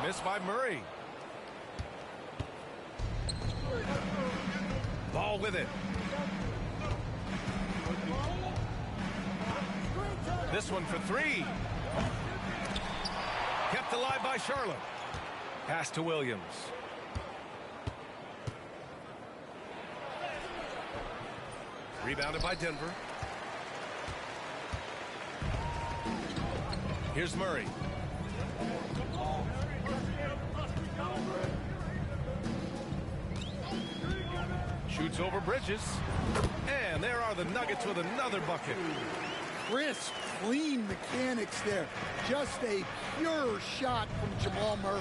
Missed by Murray. Ball with it. This one for three. Kept alive by Charlotte. Pass to Williams. Rebounded by Denver. Here's Murray. Shoots over Bridges. And there are the Nuggets with another bucket. Crisp, clean mechanics there. Just a pure shot from Jamal Murray.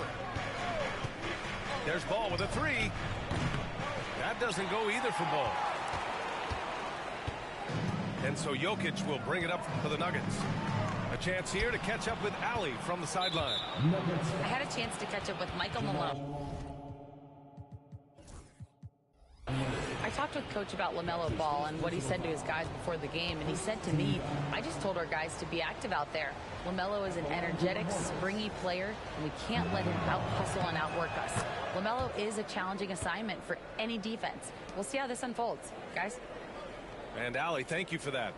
There's Ball with a three. That doesn't go either for Ball. And so Jokic will bring it up for the Nuggets. A chance here to catch up with Ali from the sideline. I had a chance to catch up with Michael Malone. I talked with Coach about LaMelo Ball and what he said to his guys before the game, and he said to me, I just told our guys to be active out there. LaMelo is an energetic, springy player, and we can't let him out-hustle and outwork us. LaMelo is a challenging assignment for any defense. We'll see how this unfolds. Guys? And Ali, thank you for that.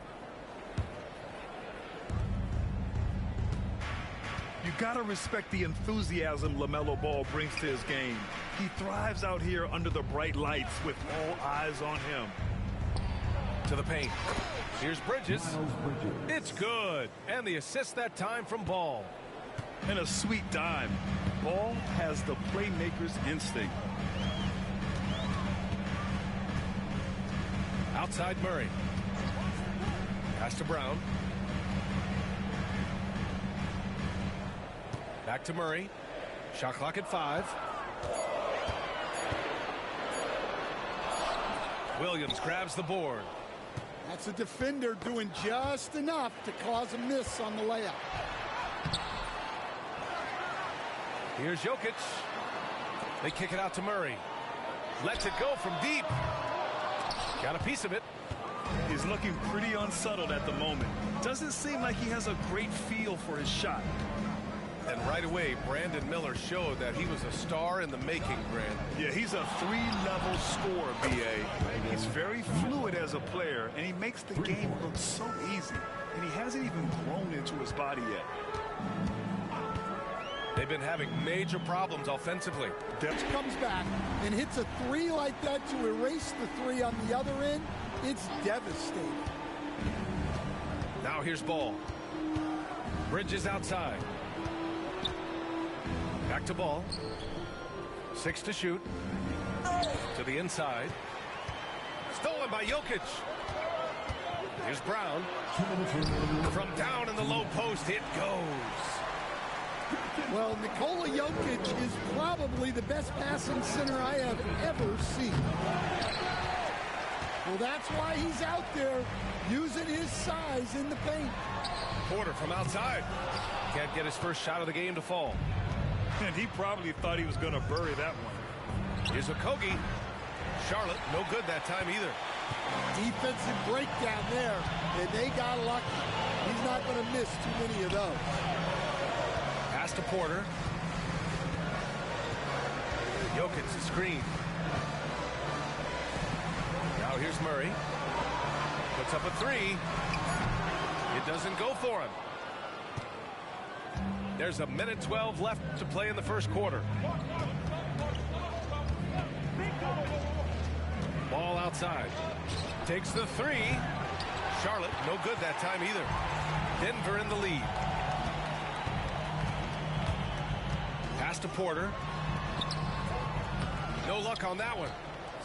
You gotta respect the enthusiasm LaMelo Ball brings to his game. He thrives out here under the bright lights with all eyes on him. To the paint. Here's Bridges. It's good. And the assist that time from Ball. And a sweet dime. Ball has the playmaker's instinct. Outside Murray. Pass to Brown. Back to Murray. Shot clock at 5. Williams grabs the board. That's a defender doing just enough to cause a miss on the layup. Here's Jokic. They kick it out to Murray. Lets it go from deep. Got a piece of it. He's looking pretty unsettled at the moment. Doesn't seem like he has a great feel for his shot. And right away, Brandon Miller showed that he was a star in the making, Brand. Yeah, he's a 3-level scorer, B.A. He's very fluid as a player, and he makes the game look so easy. And he hasn't even grown into his body yet. They've been having major problems offensively. Depth comes back and hits a three like that to erase the three on the other end. It's devastating. Now here's Ball. Bridges outside. Back to Ball. 6 to shoot. To the inside. Stolen by Jokic. Here's Brown. From down in the low post, it goes. Well, Nikola Jokic is probably the best passing center I have ever seen. Well, that's why he's out there using his size in the paint. Porter from outside. Can't get his first shot of the game to fall. And he probably thought he was going to bury that one. Here's Okogie. Charlotte, no good that time either. Defensive breakdown there, and they got lucky. He's not going to miss too many of those. Pass to Porter. Jokic the screen. Now here's Murray. Puts up a three. It doesn't go for him. There's a minute 12 left to play in the first quarter. Ball outside. Takes the three. Charlotte, no good that time either. Denver in the lead. Pass to Porter. No luck on that one.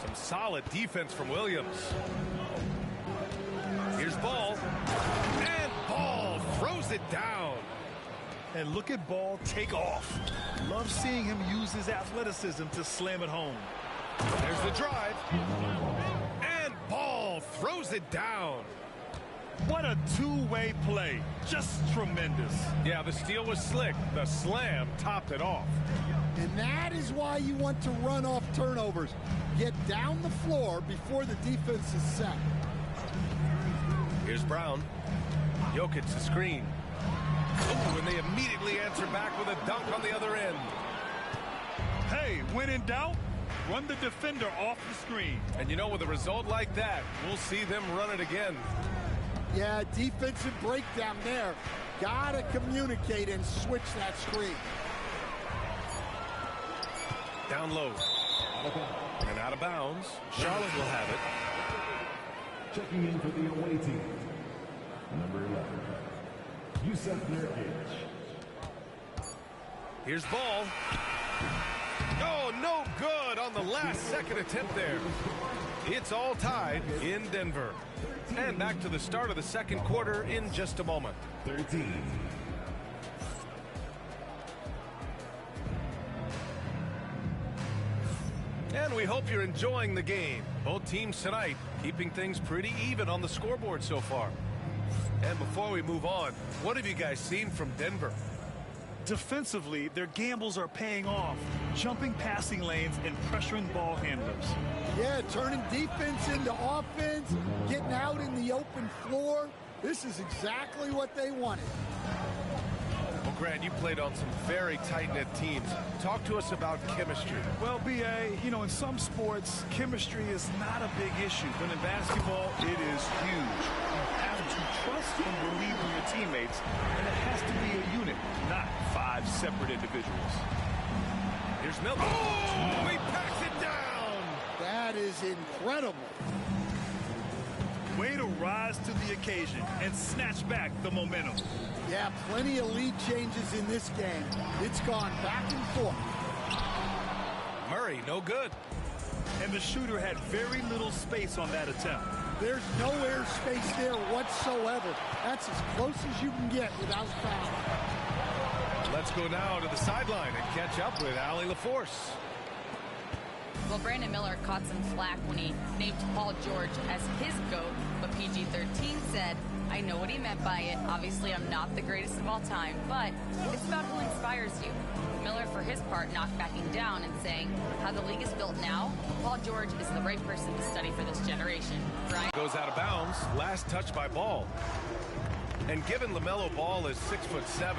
Some solid defense from Williams. Here's Ball. And Ball throws it down. And look at Ball take off. Love seeing him use his athleticism to slam it home. There's the drive. And Ball throws it down. What a two-way play. Just tremendous. Yeah, the steal was slick. The slam topped it off. And that is why you want to run off turnovers. Get down the floor before the defense is set. Here's Brown. Jokic the screen. Oh, and they immediately answer back with a dunk on the other end. Hey, when in doubt, run the defender off the screen. And you know, with a result like that, we'll see them run it again. Yeah, defensive breakdown there. Gotta communicate and switch that screen. Down low. And out of bounds. Charlotte will have it. Checking in for the away team. Number 11, Yusuf Nurkic. Here's ball. Oh, no good on the last second attempt there. It's all tied in Denver. And back to the start of the second quarter in just a moment. 13. And we hope you're enjoying the game. Both teams tonight keeping things pretty even on the scoreboard so far. And before we move on, what have you guys seen from Denver? Defensively, their gambles are paying off, jumping passing lanes and pressuring ball handlers. Yeah, turning defense into offense, getting out in the open floor. This is exactly what they wanted. Well, Grant, you played on some very tight-knit teams. Talk to us about chemistry. Well, B.A., you know, in some sports, chemistry is not a big issue. But in basketball, it is huge. You have to trust and believe in your teammates, and it has to be a unit, not 5 separate individuals. Here's Miller. Oh, he packs it down. That is incredible. Way to rise to the occasion and snatch back the momentum. Yeah, plenty of lead changes in this game. It's gone back and forth. Murray, no good. And the shooter had very little space on that attempt. There's no air space there whatsoever. That's as close as you can get without foul. Let's go now to the sideline and catch up with Allie LaForce. Well, Brandon Miller caught some flack when he named Paul George as his GOAT, but PG-13 said, I know what he meant by it. Obviously, I'm not the greatest of all time, but it's about who inspires you. Miller, for his part, not backing down and saying, how the league is built now, Paul George is the right person to study for this generation. Brian goes out of bounds. Last touch by Ball. And given LaMelo Ball is 6'7",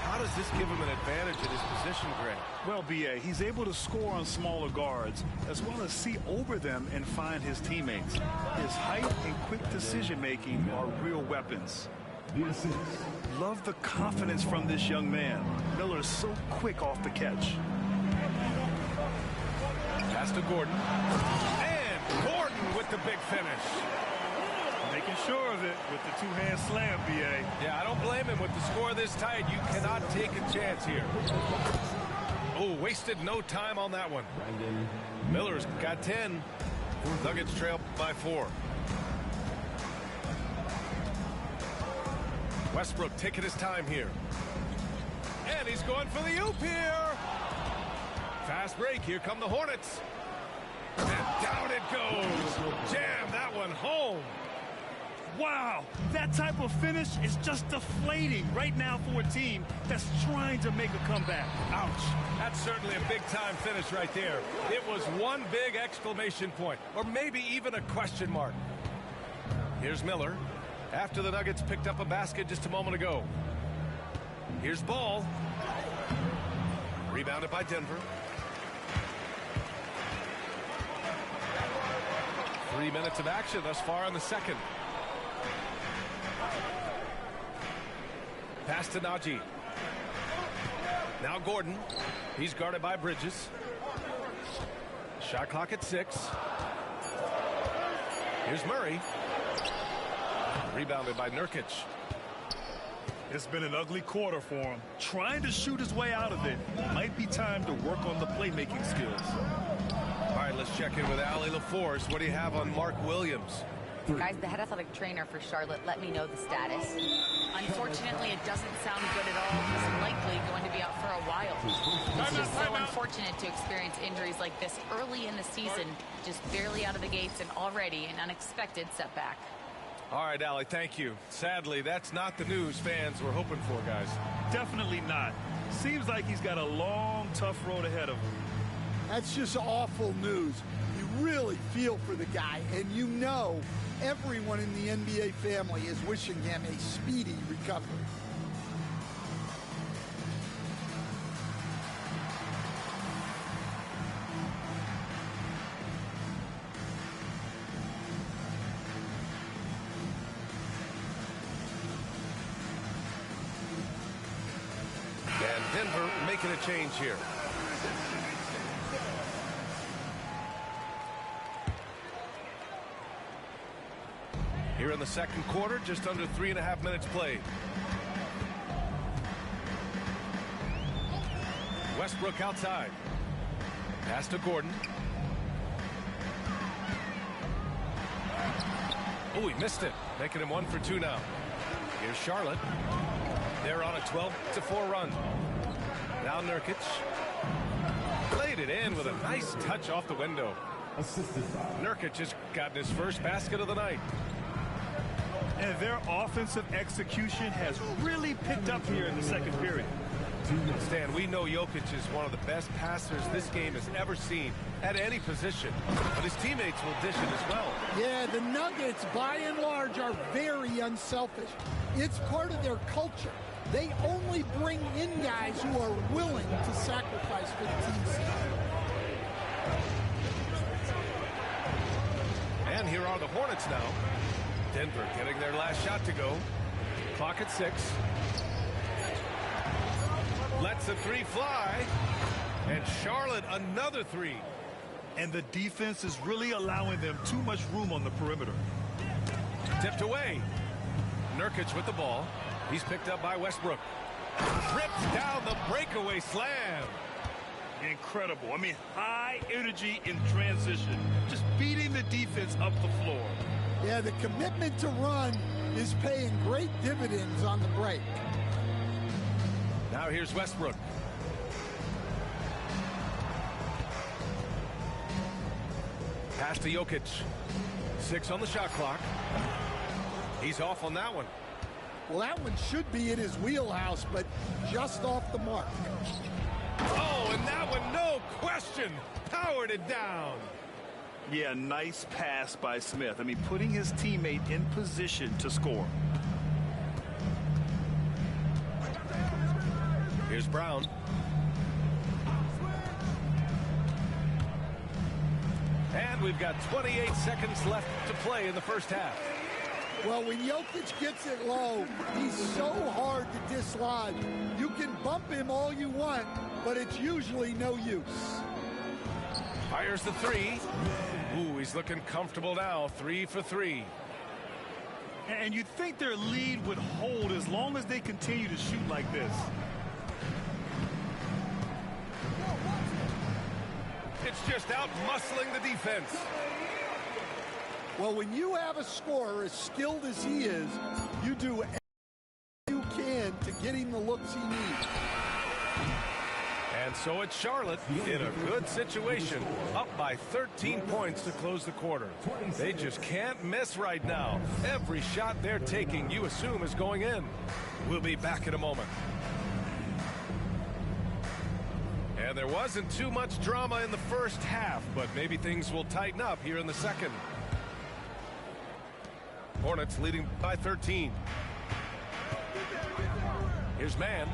how does this give him an advantage in his position, Grant? Well, B.A., he's able to score on smaller guards, as well as see over them and find his teammates. His height and quick decision-making are real weapons. Love the confidence from this young man. Miller is so quick off the catch. Pass to Gordon. And Gordon with the big finish. Making sure of it with the two-hand slam, B.A. Yeah, I don't blame him. With the score this tight, you cannot take a chance here. Oh, wasted no time on that one. Miller's got 10. Nuggets trail by 4. Westbrook taking his time here. And he's going for the oop here. Fast break. Here come the Hornets. And down it goes. Jam that one home. Wow, that type of finish is just deflating right now for a team that's trying to make a comeback. Ouch. That's certainly a big-time finish right there. It was one big exclamation point, or maybe even a question mark. Here's Miller, after the Nuggets picked up a basket just a moment ago. Here's Ball. Rebounded by Denver. 3 minutes of action thus far in the second. Pass to Najee. Now Gordon. He's guarded by Bridges. Shot clock at 6. Here's Murray. Rebounded by Nurkic. It's been an ugly quarter for him. Trying to shoot his way out of it. Might be time to work on the playmaking skills. All right, let's check in with Allie LaForce. What do you have on Mark Williams? Guys, the head athletic trainer for Charlotte let me know the status. Unfortunately, it doesn't sound good at all. He's likely going to be out for a while. It's just so unfortunate to experience injuries like this early in the season, just barely out of the gates and already an unexpected setback. All right, Allie, thank you. Sadly, that's not the news fans were hoping for, guys. Definitely not. Seems like he's got a long, tough road ahead of him. That's just awful news. You really feel for the guy, and you know everyone in the NBA family is wishing him a speedy recovery. Denver making a change here. Here in the second quarter, just under 3.5 minutes played. Westbrook outside. Pass to Gordon. Oh, he missed it, making him 1 for 2 now. Here's Charlotte. They're on a 12-4 run. Now Nurkic. Laid it in with a nice touch off the window. Nurkic has gotten his first basket of the night. And their offensive execution has really picked up here in the second period. Stan, we know Jokic is one of the best passers this game has ever seen at any position, but his teammates will dish it as well. Yeah, the Nuggets, by and large, are very unselfish. It's part of their culture. They only bring in guys who are willing to sacrifice for the team's sake. And here are the Hornets now. Denver getting their last shot to go. Clock at 6. Lets the 3 fly. And Charlotte another 3. And the defense is really allowing them too much room on the perimeter. Tipped away. Nurkic with the ball. He's picked up by Westbrook. Rips down the breakaway slam. Incredible. I mean, high energy in transition. Just beating the defense up the floor. Yeah, the commitment to run is paying great dividends on the break. Now here's Westbrook. Pass to Jokic. 6 on the shot clock. He's off on that one. Well, that one should be in his wheelhouse, but just off the mark. Oh, and that one, no question, powered it down. Yeah, nice pass by Smith. I mean, putting his teammate in position to score. Here's Brown. And we've got 28 seconds left to play in the first half. Well, when Jokic gets it low, he's so hard to dislodge. You can bump him all you want, but it's usually no use. Fires the 3. Ooh, he's looking comfortable now. 3 for 3. And you'd think their lead would hold as long as they continue to shoot like this. It's just out muscling the defense. Well, when you have a scorer as skilled as he is, you do everything you can to get him the looks he needs. And so it's Charlotte in a good situation, up by 13 points to close the quarter. They just can't miss right now. Every shot they're taking, you assume, is going in. We'll be back in a moment. And there wasn't too much drama in the first half, but maybe things will tighten up here in the second. Hornets leading by 13. Here's Mann.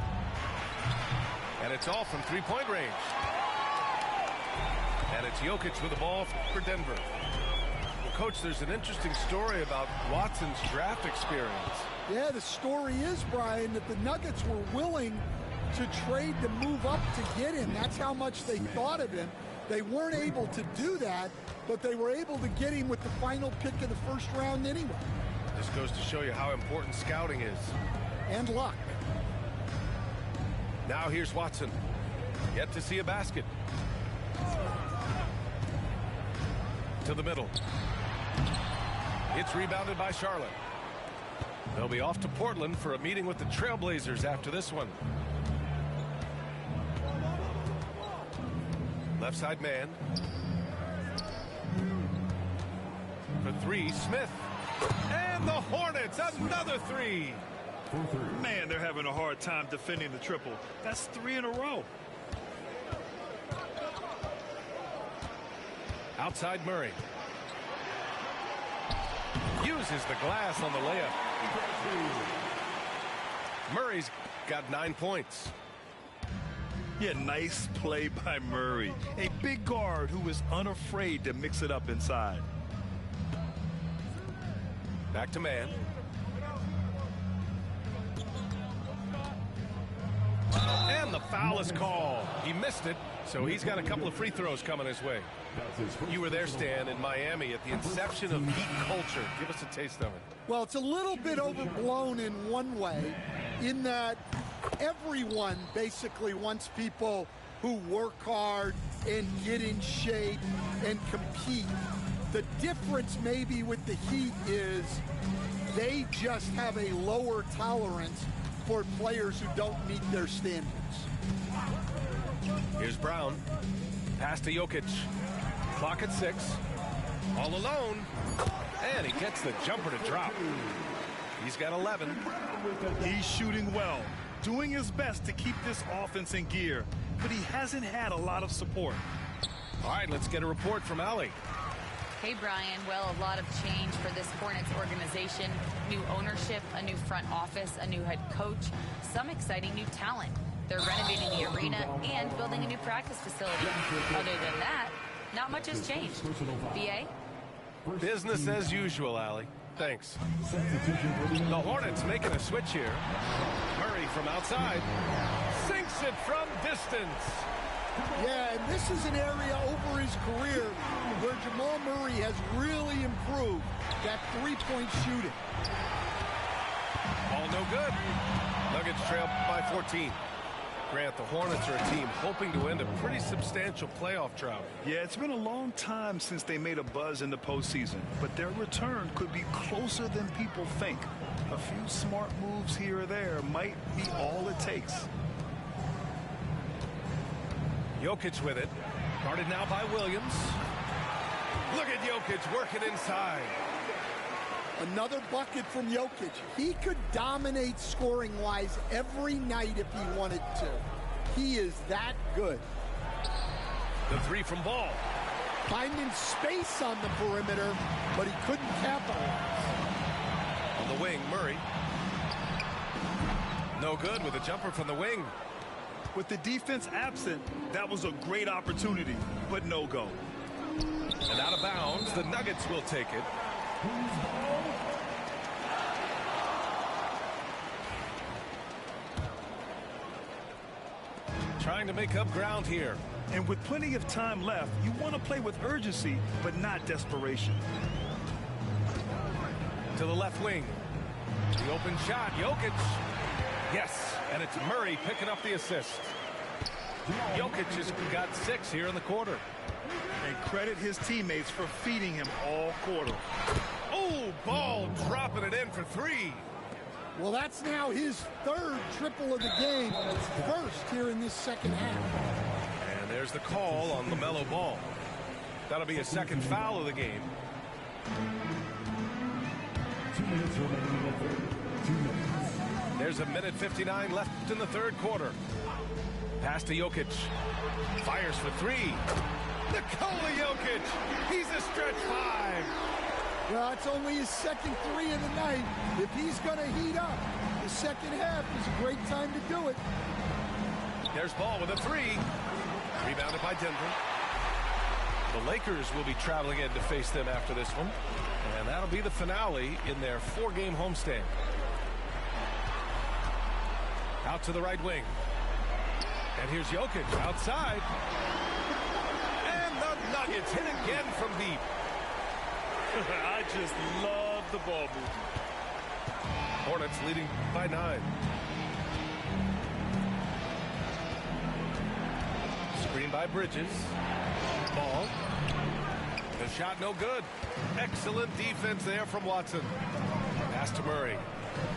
And it's all from three-point range. And it's Jokic with the ball for Denver. Well, Coach, there's an interesting story about Watson's draft experience. Yeah, the story is, Brian, that the Nuggets were willing to trade to move up to get him. That's how much they thought of him. They weren't able to do that, but they were able to get him with the final pick of the first round anyway. This goes to show you how important scouting is. And luck. Now here's Watson. Yet to see a basket. To the middle. It's rebounded by Charlotte. They'll be off to Portland for a meeting with the Trailblazers after this one. Left side man. For 3, Smith. And the Hornets, another 3. Man, they're having a hard time defending the triple. That's 3 in a row. Outside Murray. Uses the glass on the layup. Murray's got 9 points. Yeah, nice play by Murray. A big guard who is unafraid to mix it up inside. Back to man. And the foul is called. He missed it, so he's got a couple of free throws coming his way. You were there, Stan, in Miami at the inception of Heat culture. Give us a taste of it. Well, it's a little bit overblown in one way, in that everyone basically wants people who work hard and get in shape and compete. The difference maybe with the Heat is they just have a lower tolerance for players who don't meet their standards. Here's Brown. Pass to Jokic. Clock at 6. All alone. And he gets the jumper to drop. He's got 11. He's shooting well, doing his best to keep this offense in gear, but he hasn't had a lot of support. All right, let's get a report from Allie. Hey, Brian. Well, a lot of change for this Hornets organization. New ownership, a new front office, a new head coach, some exciting new talent. They're renovating the arena and building a new practice facility. Other than that, not much has changed. BA? Business as usual, Allie. Thanks. The Hornets making a switch here. Murray from outside. Sinks it from distance. Yeah, and this is an area over his career where Jamal Murray has really improved that three-point shooting. Ball no good. Nuggets trail by 14. Grant, the Hornets are a team hoping to end a pretty substantial playoff drought. Yeah, it's been a long time since they made a buzz in the postseason, but their return could be closer than people think. A few smart moves here or there might be all it takes. Jokic with it. Guarded now by Williams. Look at Jokic working inside. Another bucket from Jokic. He could dominate scoring-wise every night if he wanted to. He is that good. The three from Ball. Finding space on the perimeter, but he couldn't capitalize. On the wing, Murray. No good with a jumper from the wing. With the defense absent, that was a great opportunity, but no go. And out of bounds, the Nuggets will take it. Trying to make up ground here. And with plenty of time left, you want to play with urgency, but not desperation. To the left wing. The open shot, Jokic. Yes, and it's Murray picking up the assist. Jokic has got 6 here in the quarter. And credit his teammates for feeding him all quarter. Oh, Ball dropping it in for 3. Well, that's now his third triple of the game, first here in this second half. And there's the call on LaMelo Ball. That'll be a second foul of the game. 2 minutes remaining in the third. 2 minutes. There's a minute 59 left in the third quarter. Pass to Jokic. Fires for 3. DiNicola Jokic. He's a stretch 5. Well, it's only his second 3 of the night. If he's going to heat up, the second half is a great time to do it. There's Ball with a 3. Rebounded by Denver. The Lakers will be traveling in to face them after this one. And that'll be the finale in their 4-game homestand. Out to the right wing. And here's Jokic outside. And the Nuggets hit again from deep. I just love the ball movement. Hornets leading by 9. Screen by Bridges. Ball. The shot no good. Excellent defense there from Watson. Pass to Murray.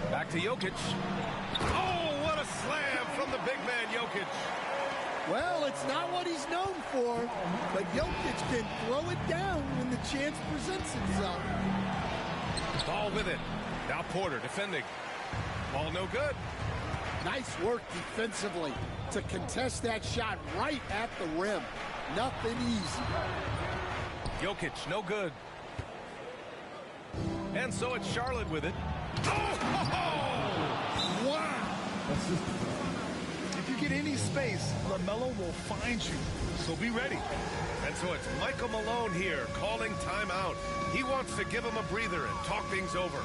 Back to Jokic. Oh, what a slam from the big man Jokic. Well, it's not what he's known for, but Jokic can throw it down when the chance presents itself. Ball with it. Now Porter defending. Ball no good. Nice work defensively to contest that shot right at the rim. Nothing easy. Jokic, no good. And so it's Charlotte with it. Oh! Wow! If you get any space, LaMelo will find you. So be ready. And so it's Michael Malone here calling timeout. He wants to give him a breather and talk things over.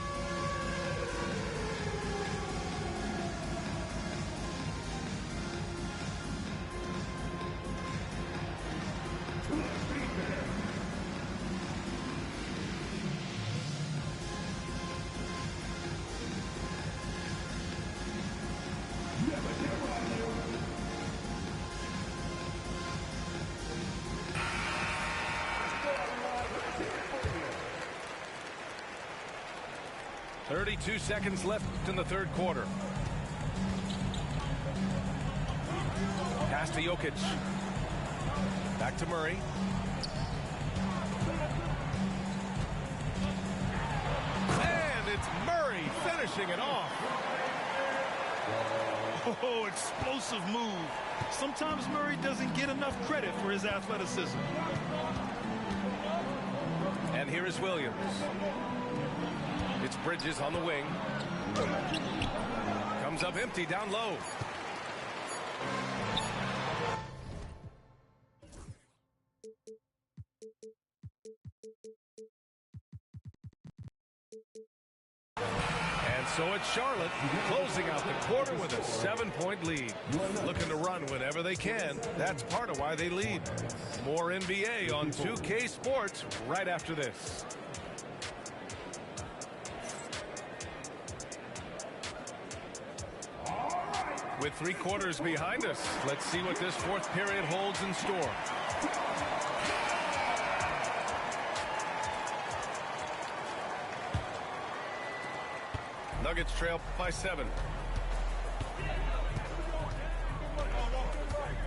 32 seconds left in the third quarter. Pass to Jokic. Back to Murray. And it's Murray finishing it off. Oh, explosive move. Sometimes Murray doesn't get enough credit for his athleticism. And here is Williams. It's Bridges on the wing. Comes up empty down low. And so it's Charlotte closing out the quarter with a 7-point lead. Looking to run whenever they can. That's part of why they lead. More NBA on 2K Sports right after this. With 3 quarters behind us, let's see what this fourth period holds in store. Nuggets trail by 7.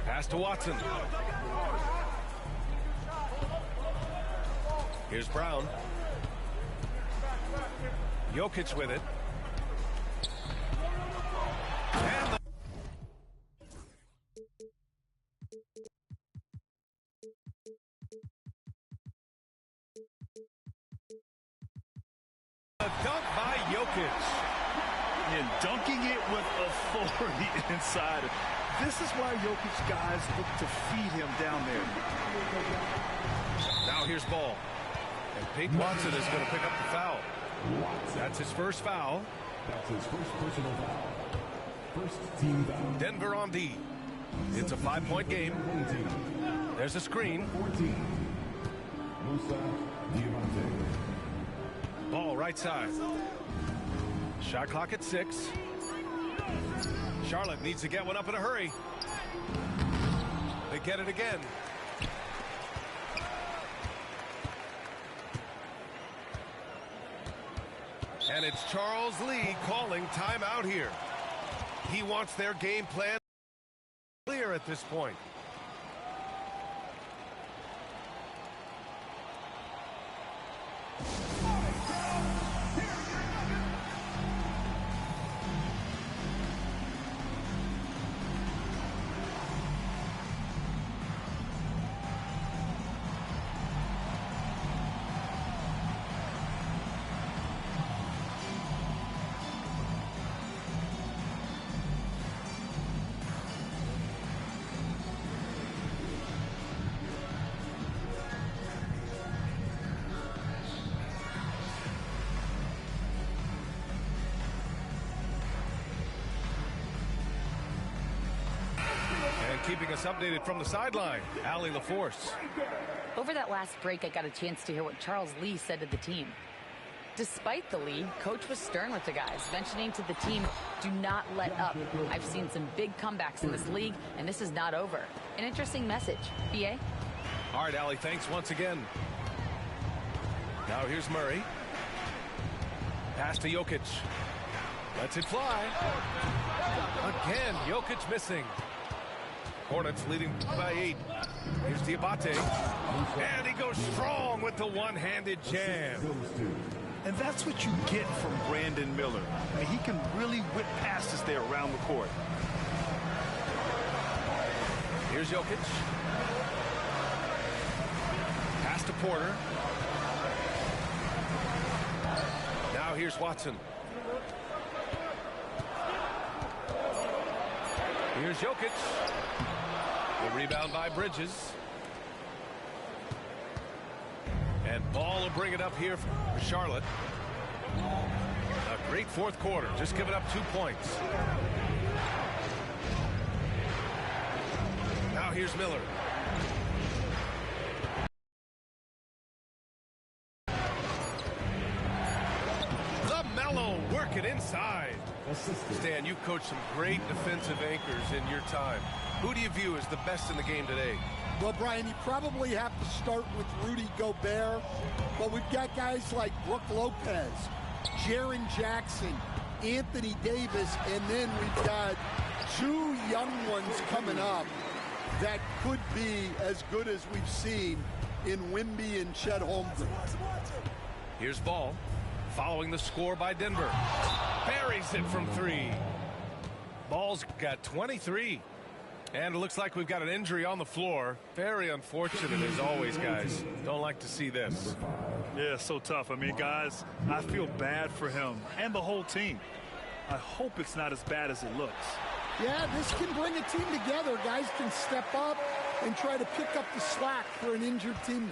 Pass to Watson. Here's Brown. Jokic with it. And the dunk by Jokic. And dunking it with authority inside. This is why Jokic guys look to feed him down there. Now here's Ball. And Pete Watson is going to pick up the foul. That's his first foul. That's his first personal foul. First team foul. Denver on D. It's a 5-point game. There's a screen. 14. Musa Diamante. Ball right side. Shot clock at 6. Charlotte needs to get one up in a hurry. They get it again. And it's Charles Lee calling timeout here. He wants their game plan clear at this point. Keeping us updated from the sideline, Allie LaForce. Over that last break, I got a chance to hear what Charles Lee said to the team. Despite the lead, Coach was stern with the guys, mentioning to the team, do not let up. I've seen some big comebacks in this league, and this is not over. An interesting message. BA? All right, Allie, thanks once again. Now here's Murray. Pass to Jokic. Lets it fly. Again, Jokic missing. Hornets leading by 8. Here's Diabate. And he goes strong with the one-handed jam. And that's what you get from Brandon Miller. I mean, he can really whip passes there around the court. Here's Jokic. Pass to Porter. Now here's Watson. Here's Jokic. The rebound by Bridges. And Ball will bring it up here for Charlotte. A great fourth quarter. Just giving up 2 points. Now here's Miller. LaMelo working inside. Stan, you've coached some great defensive anchors in your time. Who do you view as the best in the game today? Well, Brian, you probably have to start with Rudy Gobert, but we've got guys like Brook Lopez, Jaren Jackson, Anthony Davis, and then we've got two young ones coming up that could be as good as we've seen in Wemby and Chet Holmgren. Here's Ball, following the score by Denver. Buries it from three. Ball's got 23. And it looks like we've got an injury on the floor. Very unfortunate as always, guys. Don't like to see this. Yeah, so tough. I mean, guys, I feel bad for him and the whole team. I hope it's not as bad as it looks. Yeah, this can bring a team together. Guys can step up and try to pick up the slack for an injured teammate.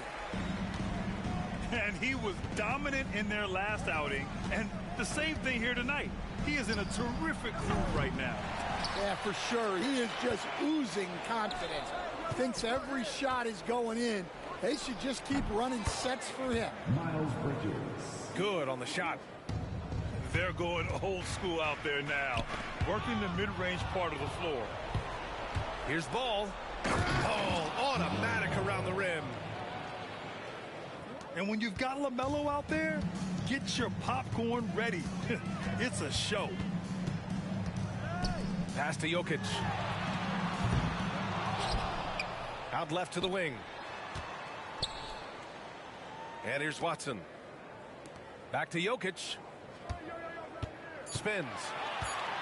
And he was dominant in their last outing. And the same thing here tonight. He is in a terrific groove right now. Yeah, for sure. He is just oozing confidence. Thinks every shot is going in. They should just keep running sets for him. Miles Bridges. Good on the shot. They're going old school out there now, working the mid-range part of the floor. Here's Ball. Oh, automatic around the rim. And when you've got LaMelo out there, get your popcorn ready. It's a show. Pass to Jokic. Out left to the wing. And here's Watson. Back to Jokic. Spins.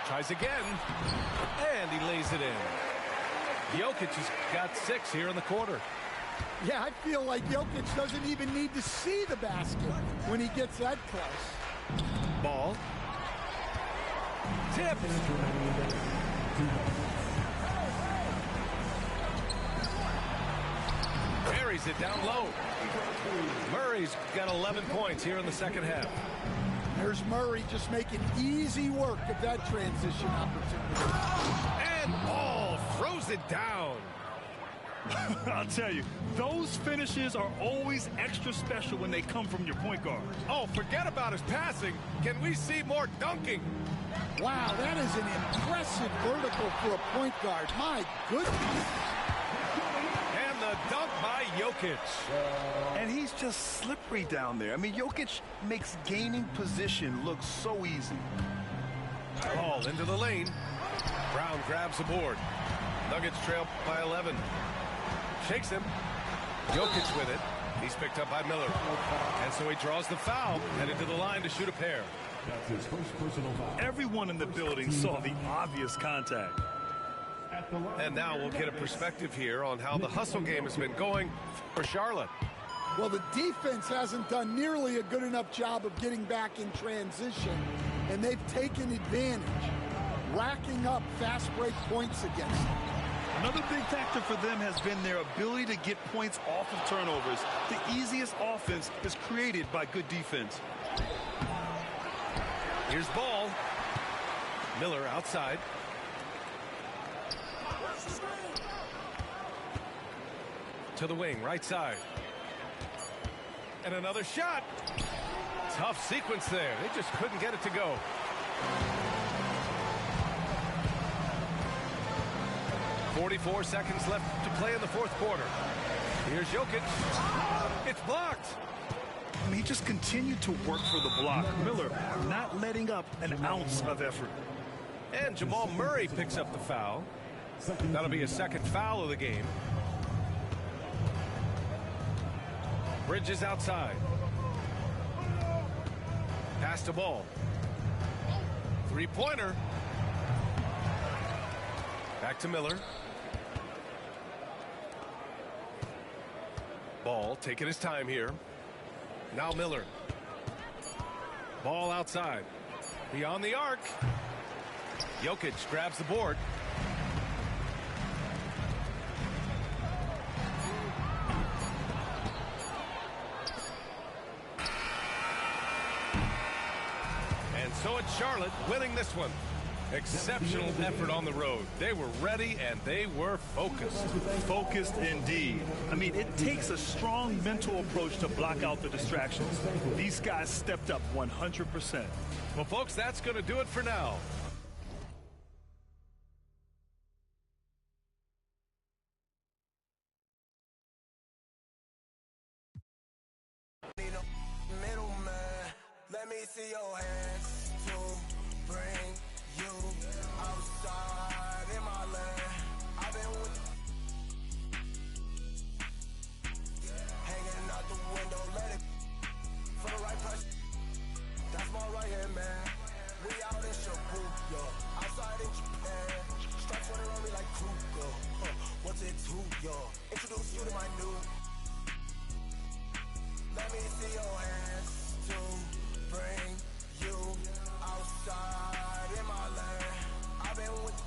Tries again. And he lays it in. Jokic has got 6 here in the quarter. Yeah, I feel like Jokic doesn't even need to see the basket when he gets that close. Ball. Tip. Buries it down low. Murray's got 11 points here in the second half. There's Murray just making easy work of that transition opportunity. And Ball throws it down. I'll tell you, those finishes are always extra special when they come from your point guard. Oh, forget about his passing. Can we see more dunking? Wow, that is an impressive vertical for a point guard. My goodness. And the dunk by Jokic. And he's just slippery down there. I mean, Jokic makes gaining position look so easy. Ball into the lane. Brown grabs the board. Nuggets trail by 11. Shakes him. Jokic with it. He's picked up by Miller. And so he draws the foul, headed to the line to shoot a pair. That's his first personal foul. Everyone in the building saw the obvious contact. And now we'll get a perspective here on how the hustle game has been going for Charlotte. Well, the defense hasn't done nearly a good enough job of getting back in transition, and they've taken advantage, racking up fast break points against them. Another big factor for them has been their ability to get points off of turnovers. The easiest offense is created by good defense. Here's Ball. Miller outside. To the wing, right side. And another shot. Tough sequence there. They just couldn't get it to go. .44 seconds left to play in the fourth quarter. Here's Jokic. It's blocked. I mean, he just continued to work for the block. Miller not letting up an ounce of effort. And Jamal Murray picks up the foul. That'll be his second foul of the game. Bridges outside. Pass to Ball. Three-pointer. Back to Miller. Ball taking his time here. Now Miller. Ball outside. Beyond the arc. Jokic grabs the board. And so it's Charlotte winning this one. Exceptional effort on the road. They were ready and they were focused. Focused indeed. I mean, it takes a strong mental approach to block out the distractions. These guys stepped up 100%. Well, folks, that's going to do it for now. Let me see your hands to bring you outside in my land. I've been with hanging out the window, let it for the right price. That's my right hand man. We out in Shibuya, outside in Japan. Stripes running on me like Kruger. What's it to ya? Introduce you to my new. Let me see your hands to bring you outside in my land. I've been with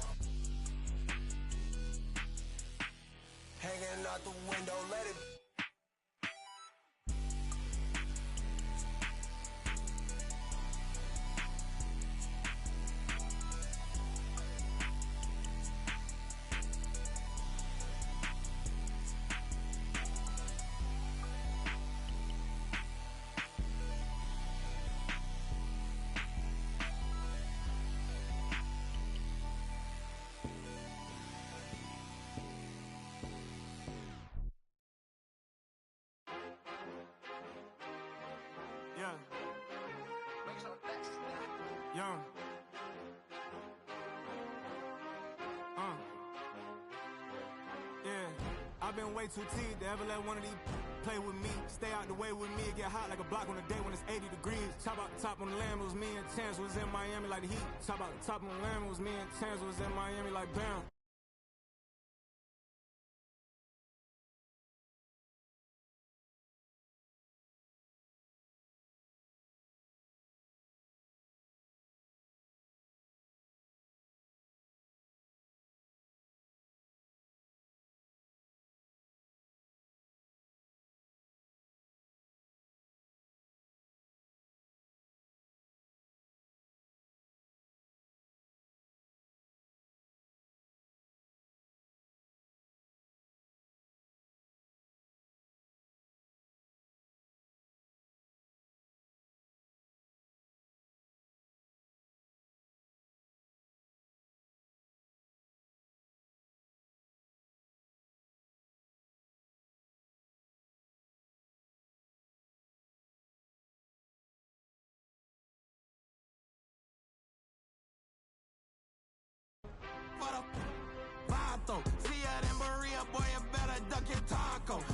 hanging out the window, let it. Young. Yeah, I've been way too teed to ever let one of these play with me. Stay out the way with me, get hot like a block on a day when it's 80 degrees. Top out the top on the land, it was me and Chance was in Miami like the Heat. Top out the top on the land, it was me and Chance was in Miami like Bam. For the Vato, see ya in Berea, boy, you better duck your taco.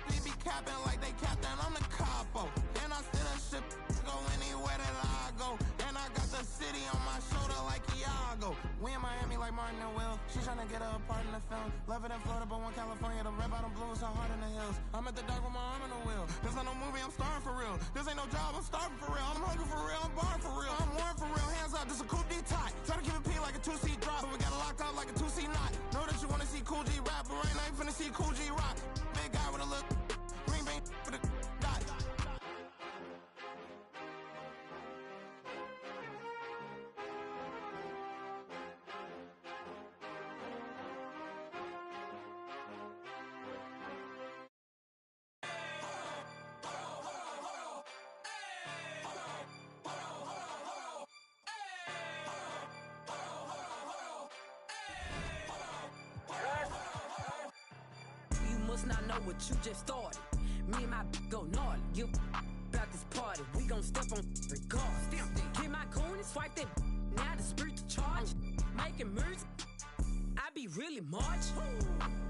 They be capping like they captain, I'm the capo. And I still a ship, go anywhere that I go. And I got the city on my shoulder like Iago. We in Miami like Martin and Will. She tryna get her a part in the film. Love it in Florida, but one California. The red bottom blue is so hard in the hills. I'm at the dock with my arm in the wheel. This ain't no movie, I'm starving for real. This ain't no job, I'm starving for real. I'm hungry for real, I'm barring for real. I'm warm for real, hands up, this a coupe D-tie. Try to keep it P like a 2C drop, but we gotta lock up like a 2C knot. Know that you wanna see Cool G rap, but right now you finna see Cool G rock. Big guy with a look, green bean with a dot. You must not know what you just started. Me and my go gnarly. You about this party. We gon' step on regardless. Get my coin and swipe that. Now the spirit to charge. Making music. I be really march.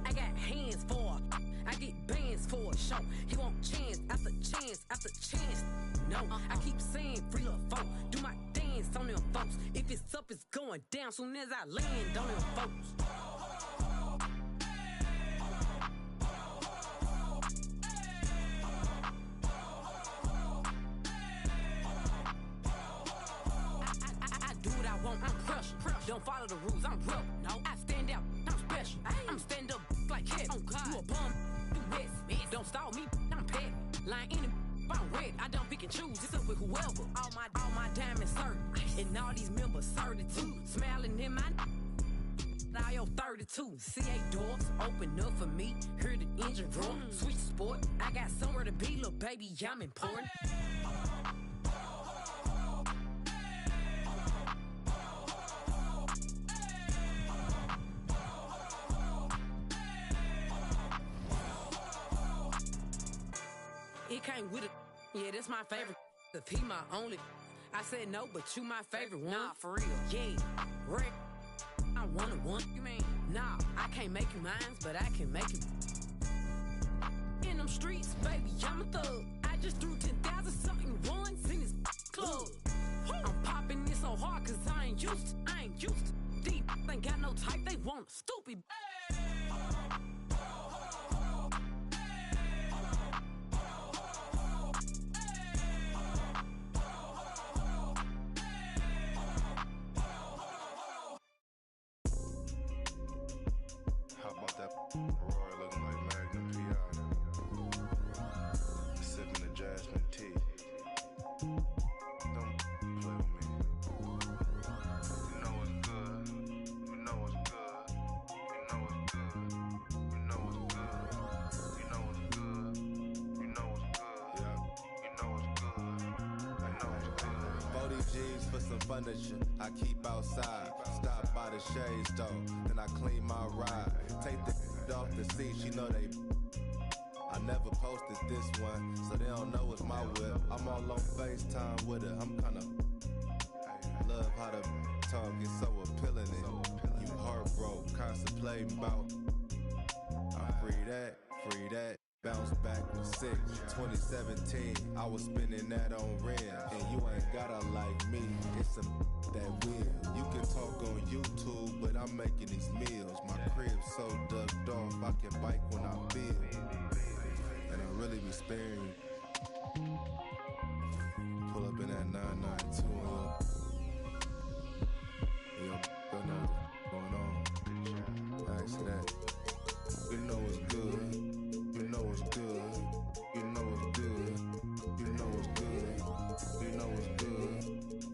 I got hands for it. I get bands for a show. He want chance after chance after chance. No, I keep saying free little folk. Do my dance on them folks. If it's up, it's going down soon as I land on them folks. I'm crushing. Don't follow the rules, I'm real. No, I stand out, I'm special. I'm stand up like Kevin. Oh God, you a bum, you mess. Don't stall me, I'm pet. Lying in it, I'm red. I don't pick and choose, it's up with whoever. All my diamonds certain, and all these members 32. Smiling in my now yo 32. C8 doors open up for me. Hear the engine roar. Switch sport. I got somewhere to be, little baby. I'm important. It came with it. Yeah, that's my favorite. If he my only, I said no, but you my favorite one. Nah, for real. Yeah, Rick. I wanna one. You mean? Nah, I can't make you mines, but I can make you. In them streets, baby, I'm a thug. I just threw 10,000 something ones in this club. I'm popping this so hard cause I ain't used to. Deep ain't got no type, they want stupid. How about that Rory looking like Magnum P.I. Sipping the jasmine tea. Don't play with me. You know it's good. You know it's good. You know it's good. You know it's good. You know it's good. You know it's good. Yeah. You know it's good. I know it's good. 40 G's for some furniture I keep outside. Stop by the shade store, then I clean my ride. Take the off the seat, she know they. I never posted this one, so they don't know it's my whip. I'm all on FaceTime with her, I'm kinda love how the tongue is so appealing. You heartbroke, contemplating about. I free that. Bounce back with 6, 2017, I was spending that on rent. And you ain't gotta like me, it's some that will. You can talk on YouTube, but I'm making these meals. My crib's so ducked off, I can bike when I feel. And I really be sparing. Pull up in that 992 and yo, know what's going on. Ask that. You know it's good. You know it's good. You know it's good. You know it's good. You know it's good.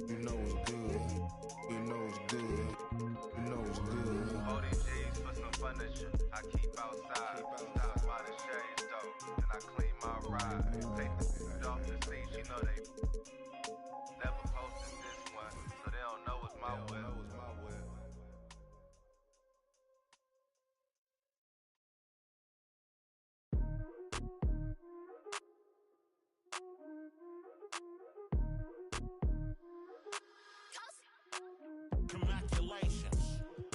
You know it's good. You know it's good. You know it's good. 40 G's for some furniture I keep outside. Stop by the shade store, then I clean my ride. Take the off the seat, you know they never posted this one, so they don't know it's my whip. Congratulations.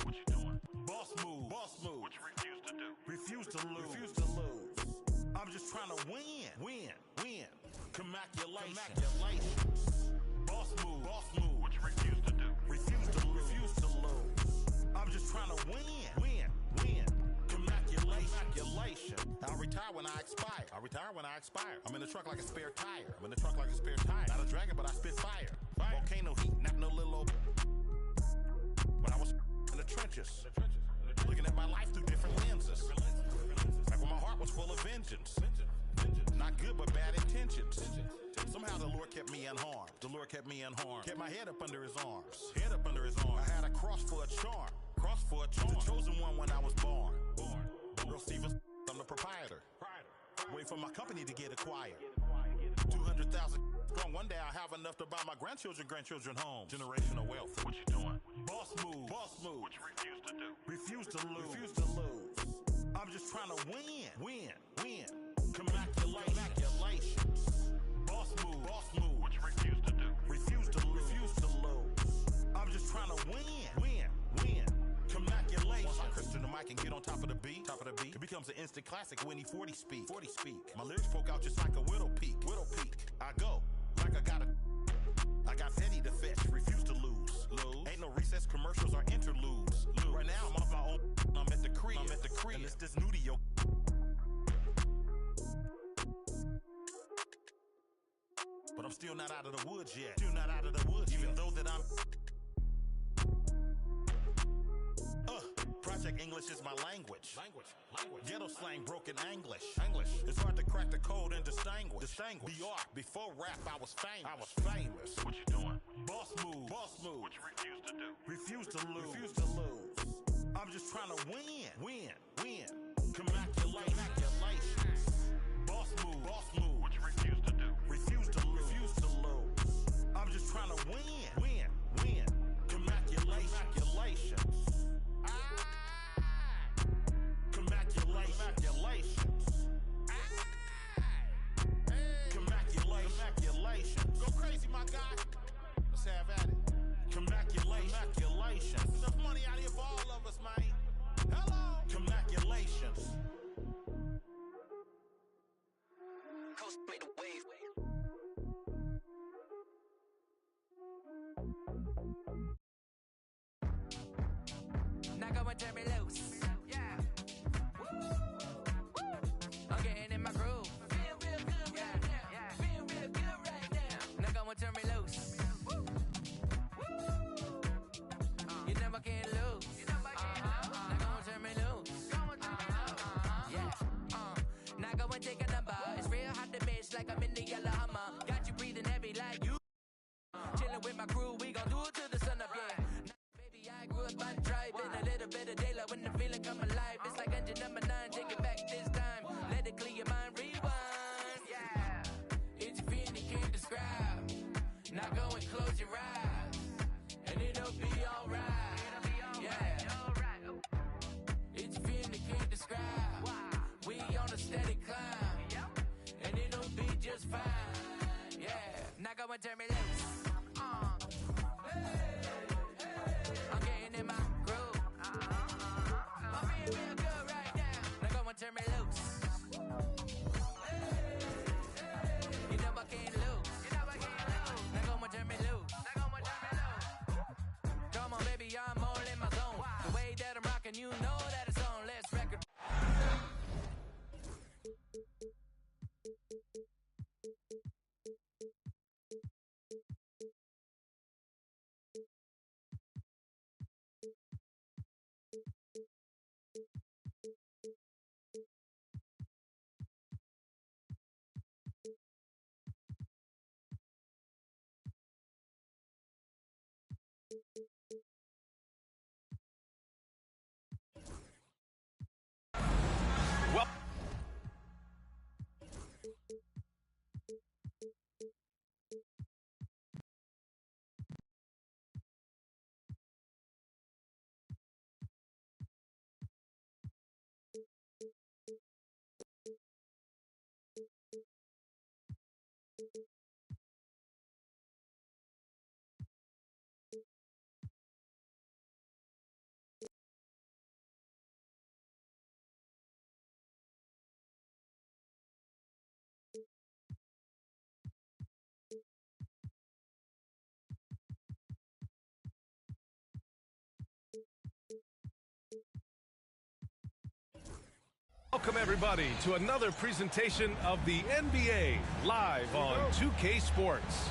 What you doing? Boss move. What you refuse to do? Refuse to lose. I'm just trying to win. Congratulations. Boss move. What you refuse to do? Refuse to lose. I'm just trying to win. Congratulations. I'll retire when I expire. I'm in the truck like a spare tire. Not a dragon, but I spit fire. Volcano heat, not no little old. When I was in the trenches, looking at my life through different lenses. Back when my heart was full of vengeance. Not good, but bad intentions. Somehow the Lord kept me unharmed. Kept my head up under his arms. I had a cross for a charm. The chosen one when I was born. Real Stevens, I'm the proprietor. Wait for my company to get acquired. 200,000 strong. One day I'll have enough to buy my grandchildren homes. Generational wealth. What you doing? Boss move. What you refuse to do? Refuse to lose. I'm just trying to win. Congratulations. Boss move. What you refuse to do? Refuse to lose. I'm just trying to win. Congratulations. Once I Christian the mic and get on top of the beat, it becomes an instant classic when he 40 speak. My lyrics poke out just like a widow peak. I go like I got Fetty to fetch, refuse to lose. Ain't no recess commercials or interludes. Right now I'm off my own, I'm at the crib. And it's this new to your. But I'm still not out of the woods yet. Even though that I'm. Project English is my language. Ghetto slang, broken English. It's hard to crack the code and distinguish. BR, before rap, I was famous. What you doing? Boss move. What you refuse to do? Refuse to lose. I'm just trying to win. Congratulations. Boss move. What you refuse to do? Refuse to lose. I'm just trying to win. Congratulations. Congratulations. Go crazy, my guy. better day, like when the feeling come alive. It's like engine number 9, take it back this time. Let it clear your mind, rewind. Yeah, it's a feeling you can't describe. Now go and close your eyes, and it'll be alright. Yeah, it's a feeling you can't describe. We on a steady climb, and it'll be just fine. Yeah, now go and turn me loose. I'm getting in my groove. I'm being real good right now. Now go and turn me loose. You know I can't lose. Now go and turn me loose. Come on, baby, I'm all in my zone. The way that I'm rocking, you know that it's on. Let's record. Well, welcome everybody to another presentation of the NBA live on 2K Sports.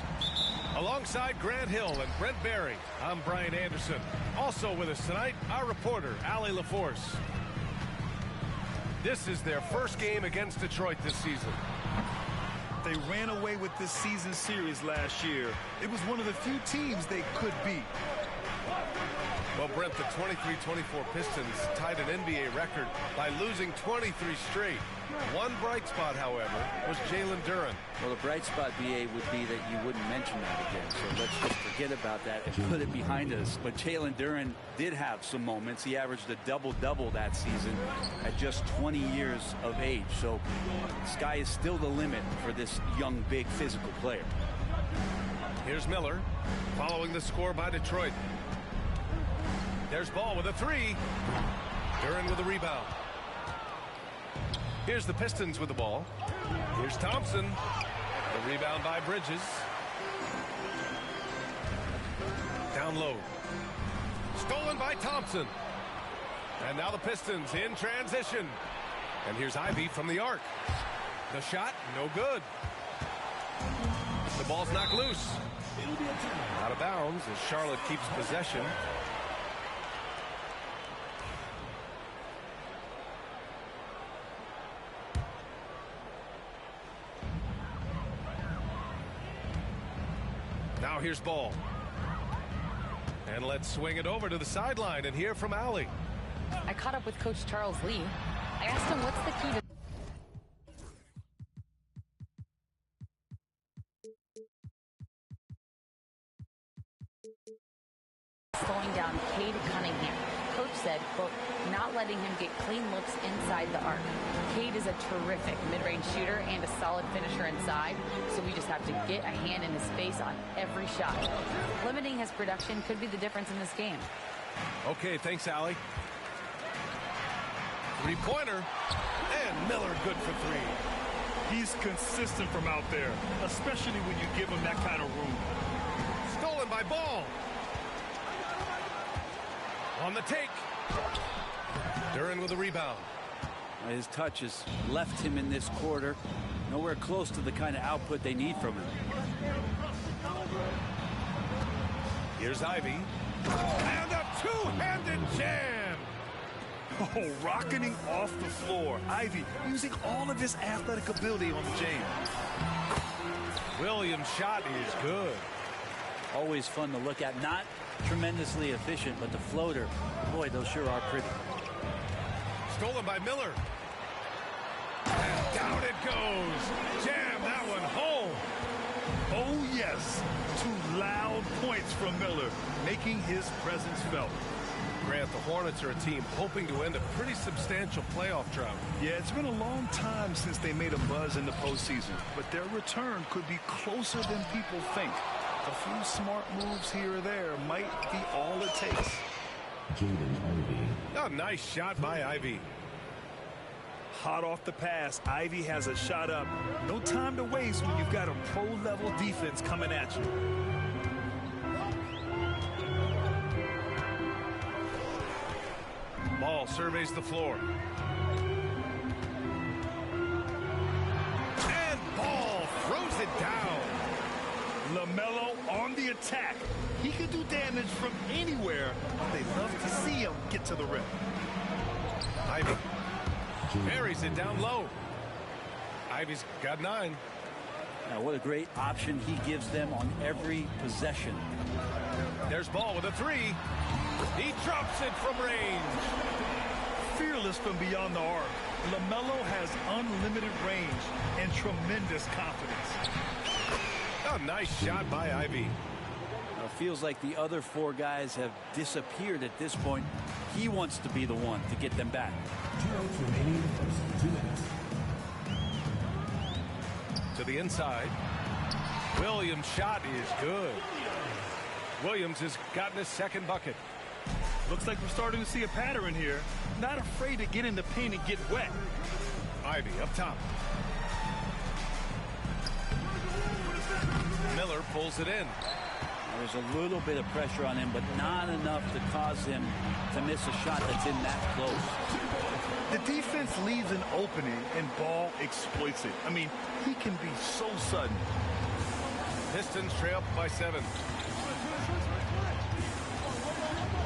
Alongside Grant Hill and Brent Barry, I'm Brian Anderson. Also with us tonight, our reporter, Allie LaForce. This is their first game against Detroit this season. They ran away with this season series last year. It was one of the few teams they could beat. Well, Brent, the 23-24 Pistons tied an NBA record by losing 23 straight. One bright spot, however, was Jalen Duren. Well, the bright spot, BA, would be that you wouldn't mention that again. So let's just forget about that and put it behind us. But Jalen Duren did have some moments. He averaged a double-double that season at just 20 years of age. So the sky is still the limit for this young, big, physical player. Here's Miller, following the score by Detroit. There's Ball with a three. Duren with a rebound. Here's the Pistons with the ball. Here's Thompson. The rebound by Bridges. Down low. Stolen by Thompson. And now the Pistons in transition. And here's Ivy from the arc. The shot, no good. The ball's knocked loose. Out of bounds as Charlotte keeps possession. Now here's Ball. And let's swing it over to the sideline and hear from Allie. I caught up with Coach Charles Lee. I asked him what's the key to slowing down Cade Cunningham. Coach said, quote, not letting him get clean looks inside the arc. Cade is a terrific mid-range shooter and a solid finisher inside, so we just have to get a hand in his face on every shot. Limiting his production could be the difference in this game. Okay, thanks, Allie. Three-pointer, and Miller good for three. He's consistent from out there, especially when you give him that kind of room. Stolen by Ball. On the take. Duren with a rebound. His touch has left him in this quarter. Nowhere close to the kind of output they need from him. Here's Ivy. And a two-handed jam. Oh, rocketing off the floor. Ivy using all of his athletic ability on the jam. Williams' shot is good. Always fun to look at. Not tremendously efficient, but the floater, boy, those sure are pretty. Stolen by Miller. And down it goes. Jam that one home. Oh, yes. 2 loud points from Miller, making his presence felt. Grant, the Hornets are a team hoping to end a pretty substantial playoff drought. Yeah, it's been a long time since they made a buzz in the postseason, but their return could be closer than people think. A few smart moves here or there might be all it takes. Oh, nice shot by Ivy. Hot off the pass, Ivy has a shot up. No time to waste when you've got a pro-level defense coming at you. Ball surveys the floor. And Ball throws it down. LaMelo on the attack. He can do damage from anywhere. They love to see him get to the rim. Ivy buries it down low. Ivy's got 9. Now, what a great option he gives them on every possession. There's Ball with a 3. He drops it from range. Fearless from beyond the arc. LaMelo has unlimited range and tremendous confidence. A nice shot by Ivy. It feels like the other 4 guys have disappeared at this point. He wants to be the one to get them back. 2 minutes remaining in the first 2 minutes. To the inside. Williams' shot is good. Williams has gotten his 2nd bucket. Looks like we're starting to see a pattern here. Not afraid to get in the paint and get wet. Ivy up top. Miller pulls it in. There's a little bit of pressure on him, but not enough to cause him to miss a shot that's in that close. The defense leaves an opening and Ball exploits it. I mean, he can be so sudden. Pistons trail up by 7.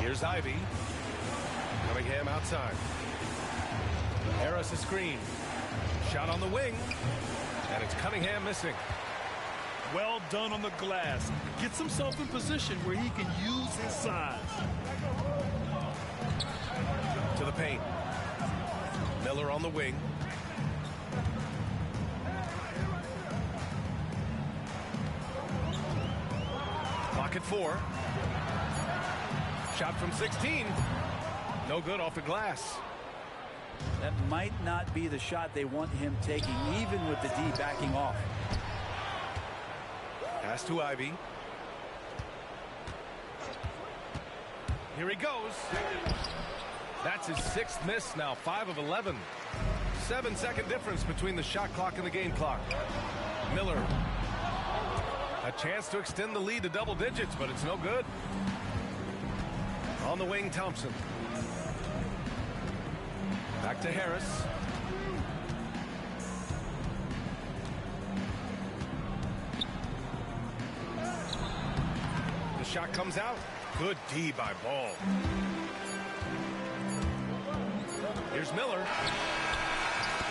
Here's Ivy. Cunningham outside. Harris a screen. Shot on the wing. And it's Cunningham missing. Well done on the glass. Gets himself in position where he can use his size. To the paint. Miller on the wing. Clock at 4. Shot from 16. No good off the glass. That might not be the shot they want him taking, even with the D backing off. Pass to Ivy. Here he goes. That's his 6th miss now, 5 of 11. 7-second difference between the shot clock and the game clock. Miller. A chance to extend the lead to double digits, but it's no good. On the wing, Thompson. Back to Harris. The shot comes out. Good D by Ball. Here's Miller.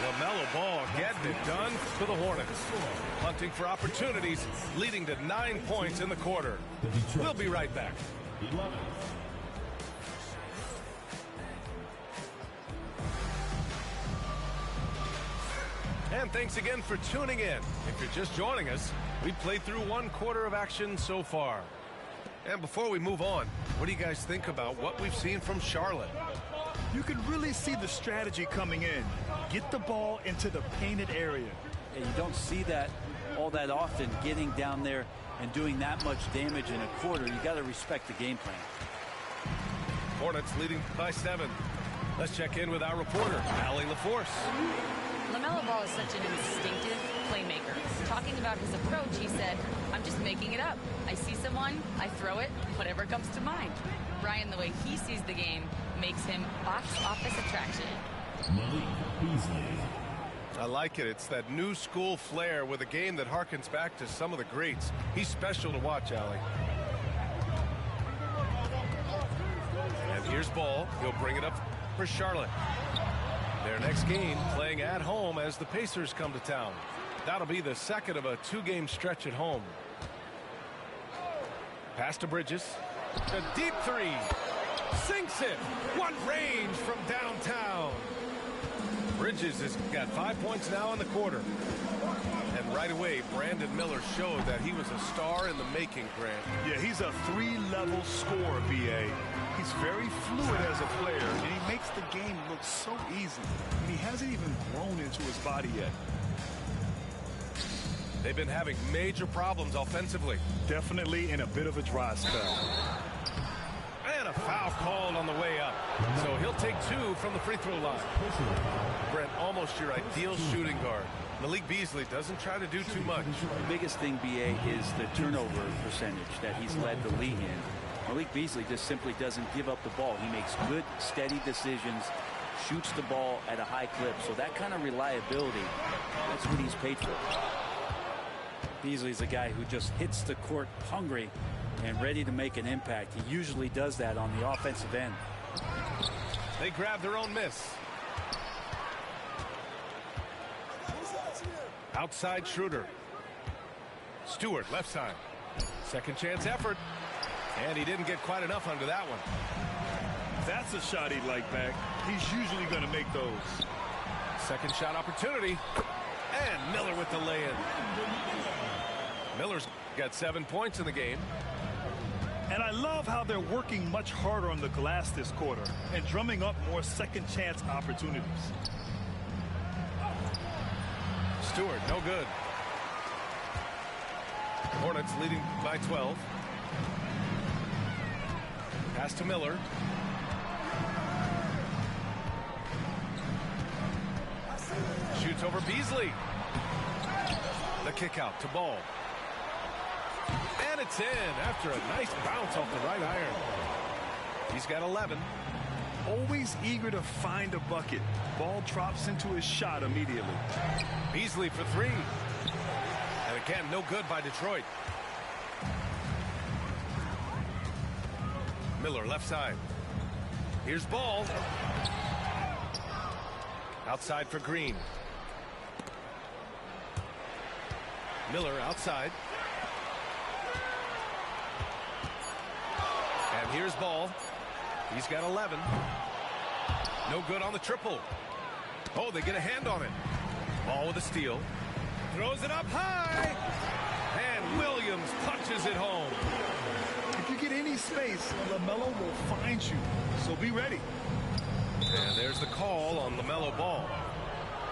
LaMelo Ball getting it done for the Hornets. Hunting for opportunities, leading to 9 points in the quarter. We'll be right back. And thanks again for tuning in. If you're just joining us, we've played through 1 quarter of action so far. And before we move on, what do you guys think about what we've seen from Charlotte? You can really see the strategy coming in. Get the ball into the painted area. And you don't see that all that often, getting down there and doing that much damage in a quarter. You got to respect the game plan. Hornets leading by 7. Let's check in with our reporter, Allie LaForce. LaMelo Ball is such an instinctive playmaker. Talking about his approach, he said, I'm just making it up. I see someone, I throw it, whatever comes to mind. Brian, the way he sees the game makes him box office attraction. I like it. It's that new school flair with a game that harkens back to some of the greats. He's special to watch, Allie. And here's Ball. He'll bring it up for Charlotte. Their next game playing at home as the Pacers come to town. That'll be the second of a 2-game stretch at home. Pass to Bridges. A deep three. Sinks it. What range from downtown. Bridges has got 5 points now in the quarter. And right away, Brandon Miller showed that he was a star in the making, Grant. Yeah, he's a 3-level scorer, B.A. He's very fluid as a player, and he makes the game look so easy. And he hasn't even grown into his body yet. They've been having major problems offensively. Definitely in a bit of a dry spell. And a foul called on the way up. So he'll take 2 from the free throw line. Brent, almost your ideal shooting guard. Malik Beasley doesn't try to do too much. The biggest thing, B.A., is the turnover percentage that he's led the league in. Malik Beasley just simply doesn't give up the ball. He makes good, steady decisions, shoots the ball at a high clip. So that kind of reliability, that's what he's paid for. Beasley's a guy who just hits the court hungry and ready to make an impact. He usually does that on the offensive end. They grab their own miss. Outside Schroeder. Stewart, left side. Second chance effort. And he didn't get quite enough under that one. That's a shot he'd like back. He's usually going to make those. Second shot opportunity. And Miller with the lay-in. Miller's got 7 points in the game. And I love how they're working much harder on the glass this quarter and drumming up more second chance opportunities. Stewart, no good. Hornets leading by 12. Pass to Miller. Shoots over Beasley. The kick out to Ball. And it's in after a nice bounce off the right iron. He's got 11. Always eager to find a bucket. Ball drops into his shot immediately. Beasley for 3. And again, no good by Detroit. Miller left side. Here's Ball. Outside for Green. Miller outside. And here's Ball. He's got 11. No good on the triple. Oh, they get a hand on it. Ball with a steal. Throws it up high. And Williams punches it home. If you get any space, LaMelo will find you. So be ready. And there's the call on LaMelo Ball.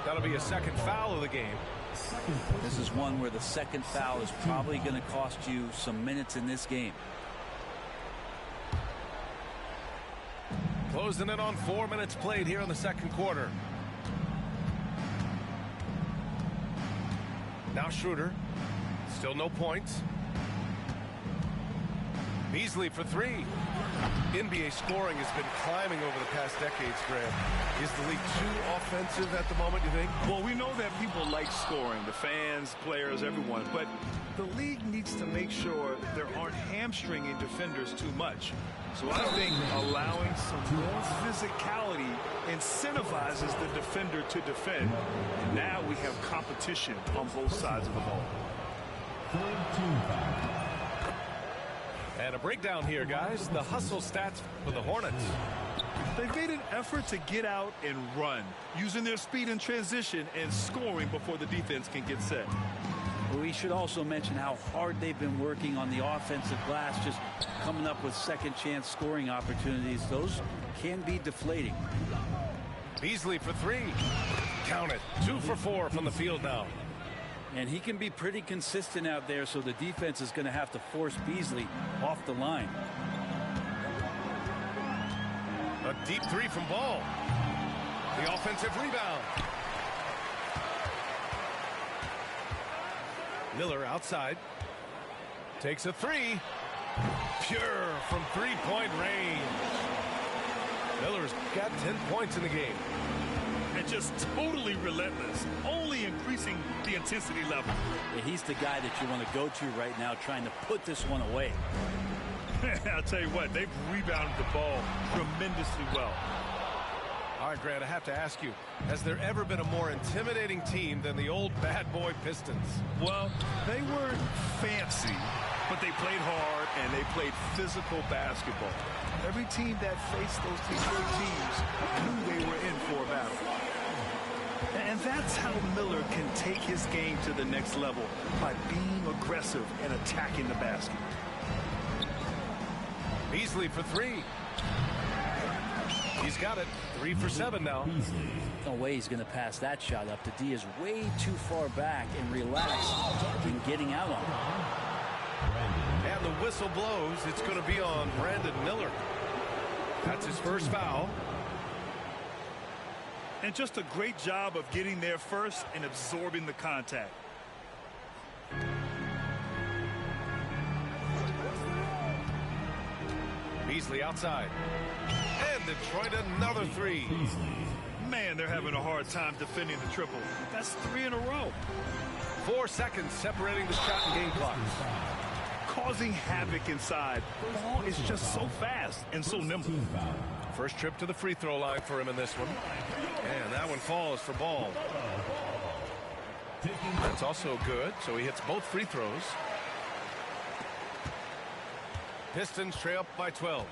That'll be a second foul of the game. This is one where the second foul is probably going to cost you some minutes in this game. Closing in on 4 minutes played here in the second quarter. Now Schroeder. Still no points. Beasley for 3. NBA scoring has been climbing over the past decades, Grant. Is the league too offensive at the moment, you think? Well, we know that people like scoring, the fans, players, everyone, but the league needs to make sure there aren't hamstringing defenders too much. So I think allowing some more physicality incentivizes the defender to defend. And now we have competition on both sides of the ball. And a breakdown here, guys. The hustle stats for the Hornets. They've made an effort to get out and run, using their speed in transition and scoring before the defense can get set. We should also mention how hard they've been working on the offensive glass, just coming up with second chance scoring opportunities. Those can be deflating. Beasley for 3. Count it. 2 for 4 from the field now. And he can be pretty consistent out there, so the defense is going to have to force Beasley off the line. A deep 3 from Ball. The offensive rebound. Miller outside. Takes a 3. Pure from 3-point range. Miller's got 10 points in the game. And just totally relentless, only increasing the intensity level. Yeah, he's the guy that you want to go to right now, trying to put this one away. I'll tell you what, they've rebounded the ball tremendously well. All right, Grant, I have to ask you, has there ever been a more intimidating team than the old bad boy Pistons? Well, they weren't fancy, But they played hard, and they played physical basketball. Every team that faced those Detroit teams knew they were in for a battle. And that's how Miller can take his game to the next level, by being aggressive and attacking the basket. Beasley for three. He's got it. 3 for 7 now. No way he's going to pass that shot up. The D is way too far back and relaxed in getting out on it. And the whistle blows. It's going to be on Brandon Miller. That's his first foul. And just a great job of getting there first and absorbing the contact. Beasley outside. And Detroit another three. Man, they're having a hard time defending the triple. That's 3 in a row. 4 seconds separating the shot and game clock. Causing havoc inside. Ball is just so fast and so nimble. First trip to the free throw line for him in this one. And that one falls for Ball. That's also good, so he hits both free throws. Pistons trail up by 12.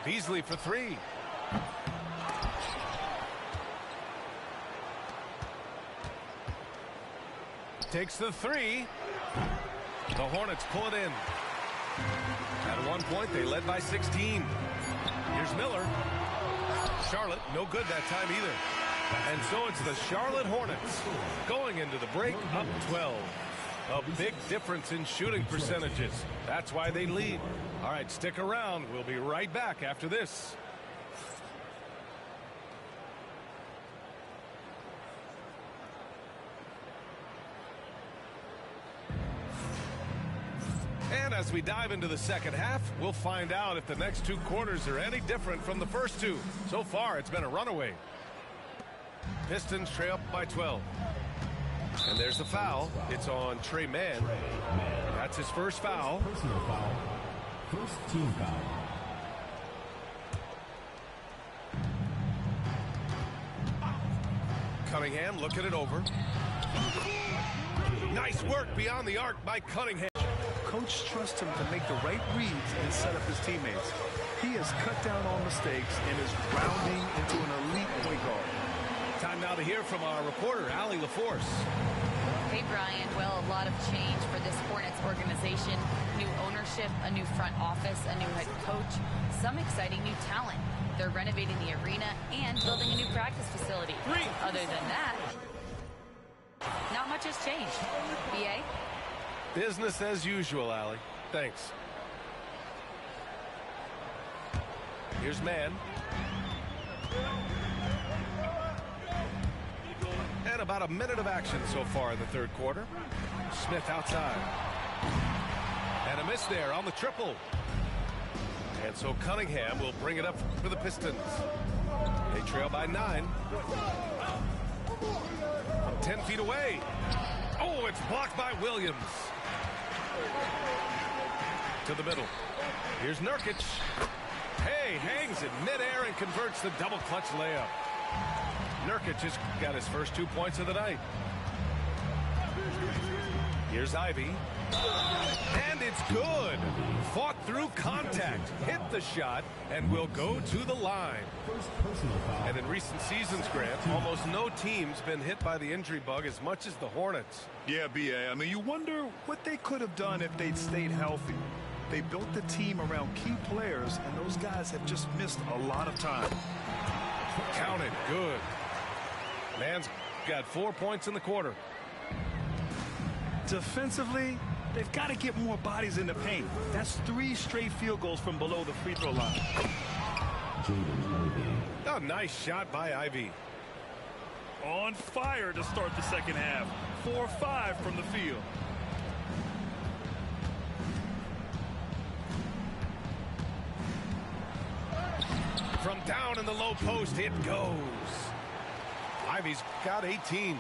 Beasley for three. Takes the three. The Hornets pull it in. At one point, they led by 16. Here's Miller. Charlotte, no good that time either. And so it's the Charlotte Hornets going into the break up 12. A big difference in shooting percentages. That's why they lead. All right, stick around. We'll be right back after this. And as we dive into the second half, we'll find out if the next 2 quarters are any different from the first 2. So far, it's been a runaway. Pistons trail up by 12. And there's the foul. It's on Trey Mann. That's his first foul. Personal foul. First team foul. Cunningham looking it over. Nice work beyond the arc by Cunningham. Coach trusts him to make the right reads and set up his teammates. He has cut down on mistakes and is rounding into an elite point guard. Time now to hear from our reporter, Allie LaForce. Hey, Brian. Well, a lot of change for this Hornets organization. New ownership, a new front office, a new head coach, some exciting new talent. They're renovating the arena and building a new practice facility. Other than that, not much has changed. BA? Business as usual, Allie. Thanks. Here's Mann. And about a minute of action so far in the third quarter. Smith outside. And a miss there on the triple. And so Cunningham will bring it up for the Pistons. They trail by 9. From 10 feet away. Oh, it's blocked by Williams. To the middle. Here's Nurkic. Hey, hangs in midair and converts the double clutch layup. Nurkic has got his first 2 points of the night. Here's Ivy. And it's good. Fought through contact. Hit the shot and will go to the line. And in recent seasons, Grant, almost no team's been hit by the injury bug as much as the Hornets. Yeah, BA. I mean, you wonder what they could have done if they'd stayed healthy. They built the team around key players, and those guys have just missed a lot of time. Counted. Good. Mann's got 4 points in the quarter. Defensively, they've got to get more bodies in the paint. That's 3 straight field goals from below the free throw line. A nice shot by Ivy. On fire to start the second half. 4-5 from the field. From down in the low post, it goes. Ivy's got 18.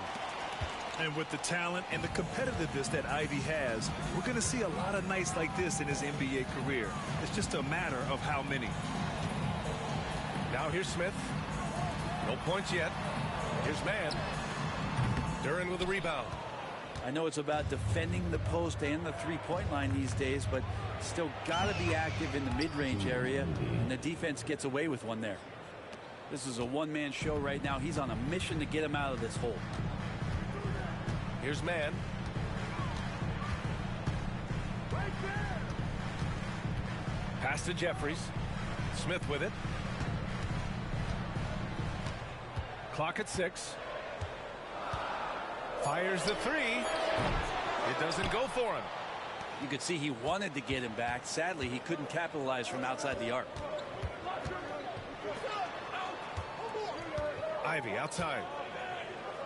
And with the talent and the competitiveness that Ivy has, we're going to see a lot of nights like this in his NBA career. It's just a matter of how many. Now here's Smith. No points yet. Here's Mann. Duren with the rebound. I know it's about defending the post and the three-point line these days, but still got to be active in the mid-range area, and the defense gets away with one there. This is a one-man show right now. He's on a mission to get him out of this hole. Here's man. Pass to Jeffries. Smith with it. Clock at 6. Fires the three. It doesn't go for him. You could see he wanted to get him back. Sadly, he couldn't capitalize from outside the arc. Ivy outside.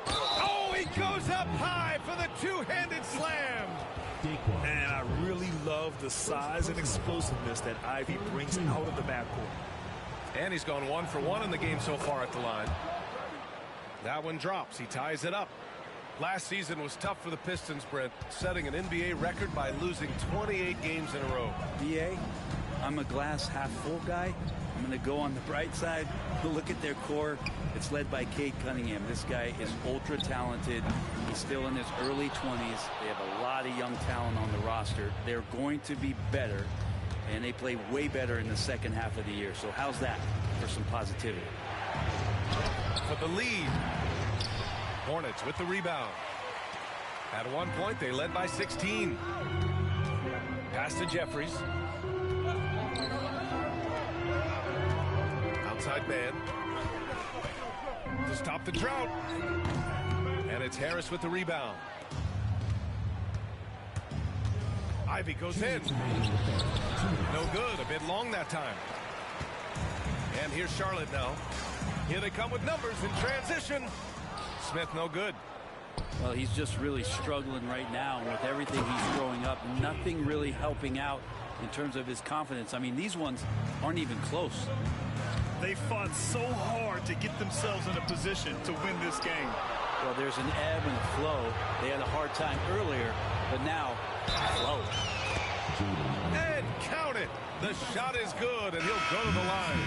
Oh, he goes up high for the two-handed slam. And I really love the size and explosiveness that Ivy brings out of the backcourt. And he's gone 1 for 1 in the game so far at the line. That one drops. He ties it up. Last season was tough for the Pistons, Brent, setting an NBA record by losing 28 games in a row. BA, I'm a glass half full guy. I'm going to go on the bright side. Look at their core. It's led by Cade Cunningham. This guy is ultra talented. He's still in his early 20s. They have a lot of young talent on the roster. They're going to be better, and they play way better in the second half of the year. So how's that for some positivity? For the lead. Hornets with the rebound. At one point, they led by 16. Pass to Jeffries. Outside man. To stop the drought. And it's Harris with the rebound. Ivy goes in. No good. A bit long that time. And here's Charlotte now. Here they come with numbers in transition. Smith no good. Well, he's just really struggling right now with everything he's throwing up. Nothing really helping out in terms of his confidence. I mean, these ones aren't even close. They fought so hard to get themselves in a position to win this game. Well, there's an ebb and a flow. They had a hard time earlier, but now, flow. And count it. The shot is good, and he'll go to the line.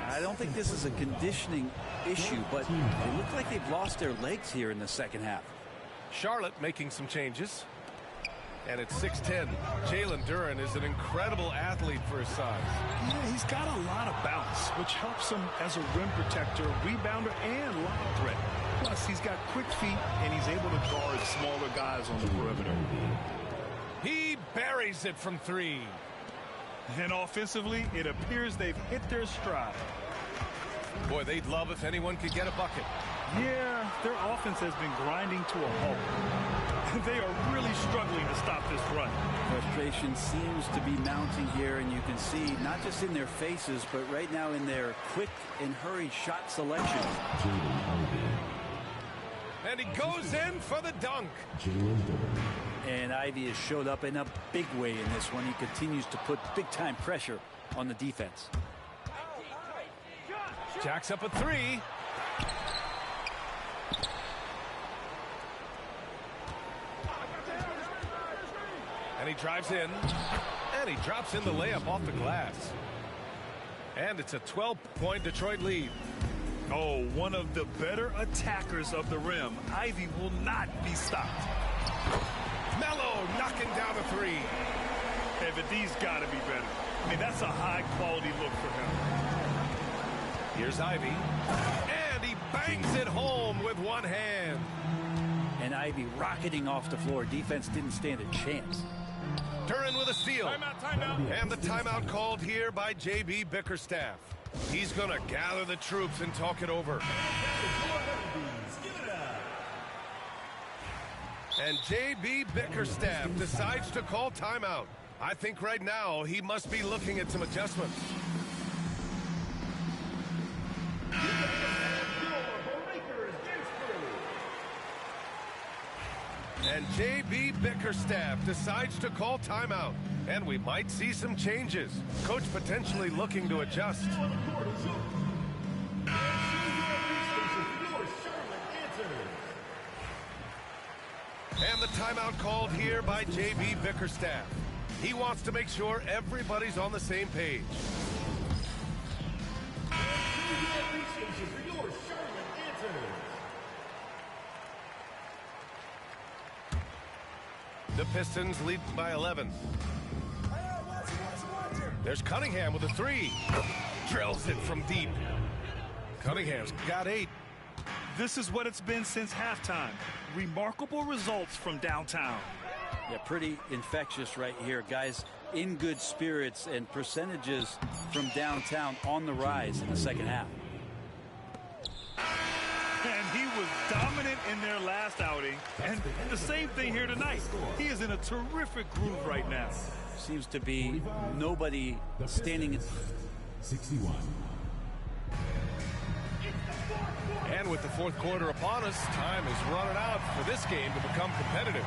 I don't think this is a conditioning issue, but they look like they've lost their legs here in the second half. Charlotte making some changes. And it's 6'10". Jalen Duren is an incredible athlete for his size. Yeah, he's got a lot of bounce, which helps him as a rim protector, rebounder, and lob threat. Plus, he's got quick feet, and he's able to guard smaller guys on the perimeter. He buries it from 3. And offensively, it appears they've hit their stride. Boy, they'd love if anyone could get a bucket. Yeah, their offense has been grinding to a halt. They are really struggling to stop this run. Frustration seems to be mounting here, and you can see not just in their faces, but right now in their quick and hurried shot selection. And he goes in for the dunk. And Ivy has showed up in a big way in this one. He continues to put big-time pressure on the defense. Jacks up a 3. And he drives in. And he drops in the layup off the glass. And it's a 12-point Detroit lead. Oh, one of the better attackers of the rim. Ivy will not be stopped. Melo knocking down a 3. Hey, but these got to be better. I mean, that's a high-quality look for him. Here's Ivy. And he bangs it home with one hand. And Ivy rocketing off the floor. Defense didn't stand a chance. Duren with a steal. Timeout. And the timeout called here by J.B. Bickerstaff. He's going to gather the troops and talk it over. And J.B. Bickerstaff decides to call timeout. I think right now he must be looking at some adjustments. And J.B. Bickerstaff decides to call timeout. And we might see some changes. Coach potentially looking to adjust. And the timeout called here by J.B. Bickerstaff. He wants to make sure everybody's on the same page. The Pistons lead by 11. There's Cunningham with a three. Drills it from deep. Cunningham's got 8. This is what it's been since halftime. Remarkable results from downtown. Yeah, pretty infectious right here. Guys in good spirits, and percentages from downtown on the rise in the second half. And he was dominant in their last outing. And the same thing here tonight. He is in a terrific groove right now. Seems to be nobody standing in 61. And with the fourth quarter upon us, time is running out for this game to become competitive.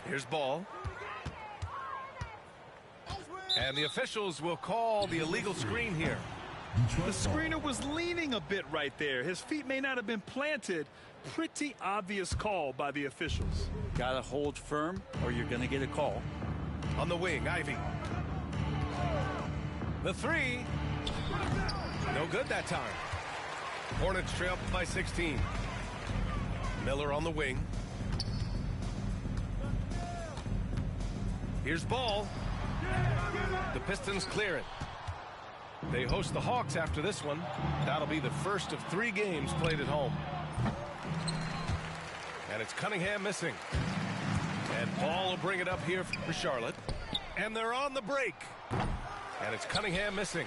Here's ball. And the officials will call the illegal screen here. The screener was leaning a bit right there. His feet may not have been planted. Pretty obvious call by the officials. Got to hold firm or you're going to get a call. On the wing, Ivy. The three. No good that time. Hornets trail by 16. Miller on the wing. Here's ball. The Pistons clear it. They host the Hawks after this one. That'll be the first of 3 games played at home. And it's Cunningham missing. And Ball will bring it up here for Charlotte. And they're on the break. And it's Cunningham missing.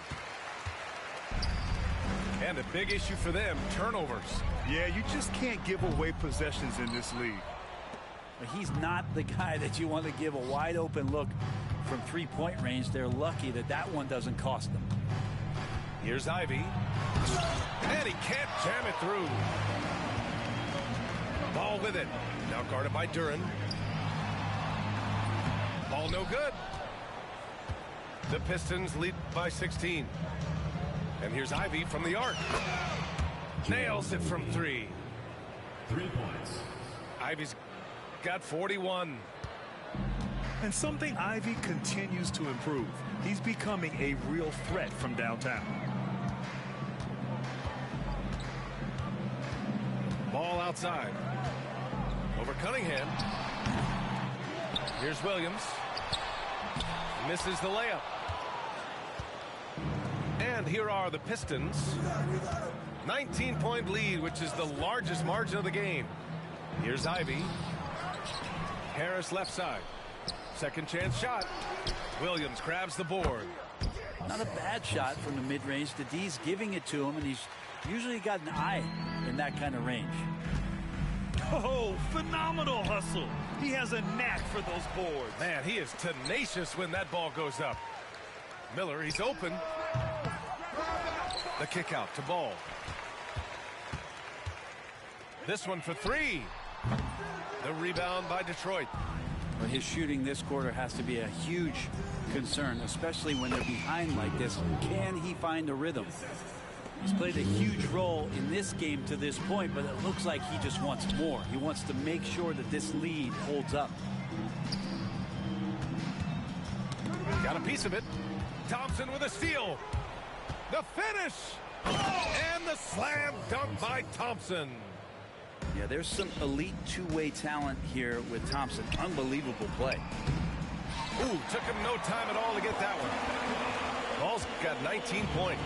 And a big issue for them, turnovers. Yeah, you just can't give away possessions in this league. He's not the guy that you want to give a wide open look from 3-point range. They're lucky that that one doesn't cost them. Here's Ivy. And he can't jam it through. Ball with it. Now guarded by Duren. Ball no good. The Pistons lead by 16. And here's Ivy from the arc. Nails it from 3. 3 points. Ivy's got 41. And something Ivy continues to improve. He's becoming a real threat from downtown. Ball outside. Over Cunningham. Here's Williams. Misses the layup. And here are the Pistons. 19-point lead, which is the largest margin of the game. Here's Ivy. Harris left side. Second chance shot. Williams grabs the board. Not a bad shot from the mid-range. The D's giving it to him, and he's usually got an eye in that kind of range. Oh, phenomenal hustle. He has a knack for those boards. Man, he is tenacious when that ball goes up. Miller, he's open. The kick out to Ball. This one for 3. The rebound by Detroit. Well, his shooting this quarter has to be a huge concern, especially when they're behind like this. Can he find a rhythm? He's played a huge role in this game to this point, but it looks like he just wants more. He wants to make sure that this lead holds up. Got a piece of it. Thompson with a steal. The finish. And the slam dunk by Thompson. Yeah, there's some elite two-way talent here with Thompson. Unbelievable play. Ooh, took him no time at all to get that one. Ball's got 19 points.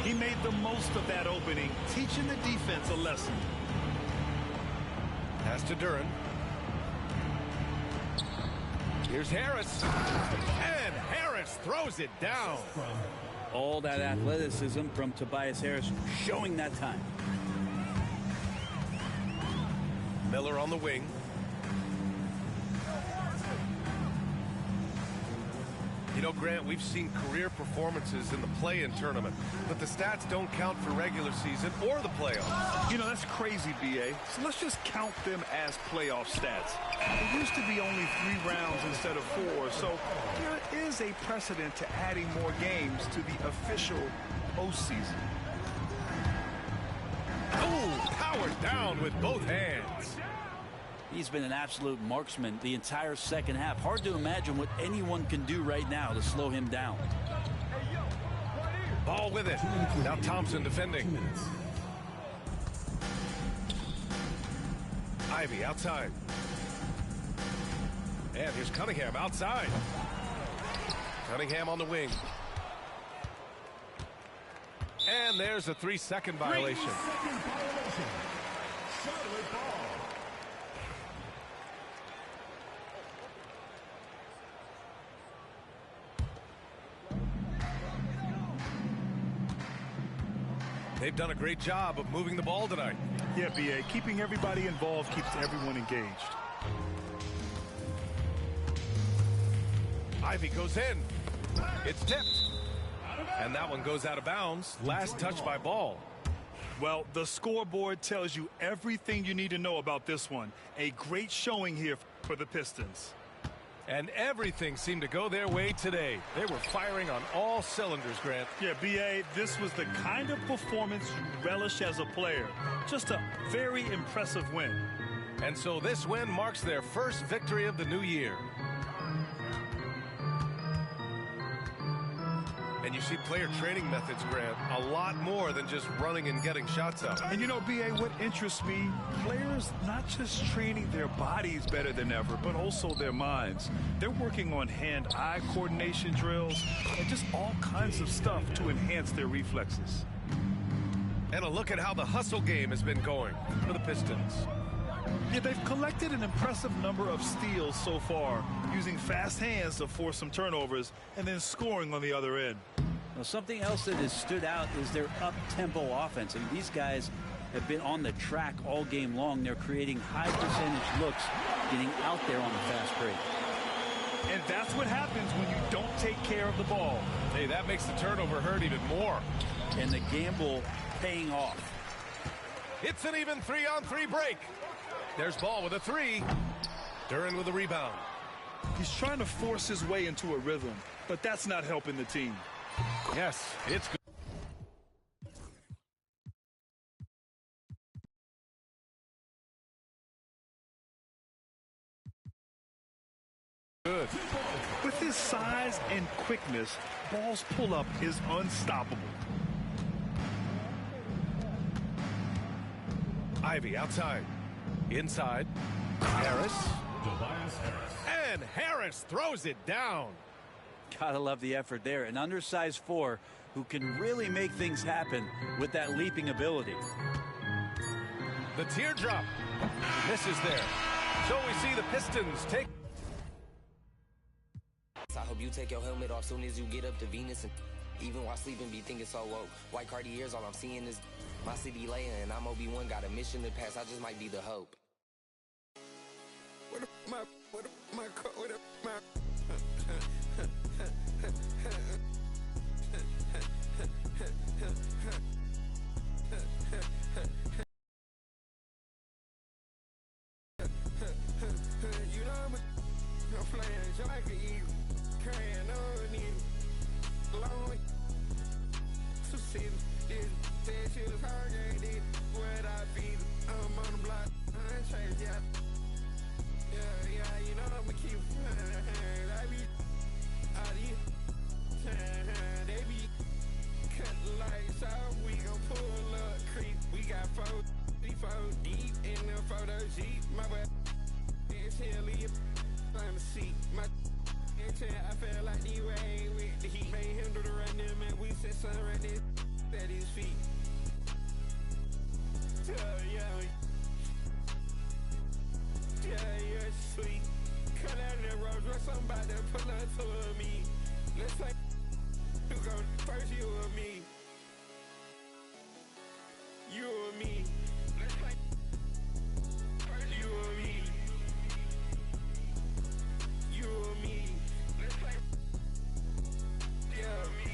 He made the most of that opening, teaching the defense a lesson. Pass to Duren. Here's Harris. And Harris throws it down. All that athleticism from Tobias Harris showing that time. Miller on the wing. You know, Grant, we've seen career performances in the play-in tournament, but the stats don't count for regular season or the playoffs. You know, that's crazy, B.A. So let's just count them as playoff stats. It used to be only 3 rounds instead of 4, so there is a precedent to adding more games to the official postseason. Oh, powered down with both hands. He's been an absolute marksman the entire second half. Hard to imagine what anyone can do right now to slow him down. Ball with it. Now Thompson defending. Ivy outside. And here's Cunningham outside. Cunningham on the wing. And there's a 3-second violation. They've done a great job of moving the ball tonight. Yeah, B.A. Keeping everybody involved keeps everyone engaged. Ivy goes in. It's tipped. And that one goes out of bounds. Last touch by Ball. Well, the scoreboard tells you everything you need to know about this one. A great showing here for the Pistons. And everything seemed to go their way today. They were firing on all cylinders, Grant. Yeah, B.A., this was the kind of performance you relish as a player. Just a very impressive win. And so this win marks their first victory of the new year. And you see player training methods, Grant, a lot more than just running and getting shots up. And you know, B.A., what interests me, players not just training their bodies better than ever, but also their minds. They're working on hand-eye coordination drills and just all kinds of stuff to enhance their reflexes. And a look at how the hustle game has been going for the Pistons. Yeah, they've collected an impressive number of steals so far, using fast hands to force some turnovers and then scoring on the other end. Well, something else that has stood out is their up-tempo offense. I mean, these guys have been on the track all game long. They're creating high-percentage looks, getting out there on the fast break. And that's what happens when you don't take care of the ball. Hey, that makes the turnover hurt even more. And the gamble paying off. It's an even 3-on-3 break. There's Ball with a 3. Duren with a rebound. He's trying to force his way into a rhythm, but that's not helping the team. Yes, it's good. With his size and quickness, Ball's pull-up is unstoppable. Ivy outside. Inside. Harris. And Harris throws it down. Gotta love the effort there. An undersized 4 who can really make things happen with that leaping ability. The teardrop misses there. So we see the Pistons take. I hope you take your helmet off soon as you get up to Venus, and even while sleeping be thinking so woke. White Cartiers, all I'm seeing is my city laying, and I'm OB1, got a mission to pass. I just might be the hope. You know I'm playing like an eagle, carrying on in long to see this. Said she was hard, ain't it? What I feed, I'm on the block, I ain't changed yet. Yeah, you know I'ma keep. I be out here. They be cutting lights out. We gon' pull up creep. We got 4 deep in the photo Jeep. My butt is hilly. On the seat. My I feel like the rain with the heat. Made him do the run them and we said sun right there at his feet. Yeah, you're sweet. Cut out the road, dress somebody pull up to me. Let's play. You go first, you or me. You or me. Let's play. First, you or me. You or me. Let's play. Yeah, me.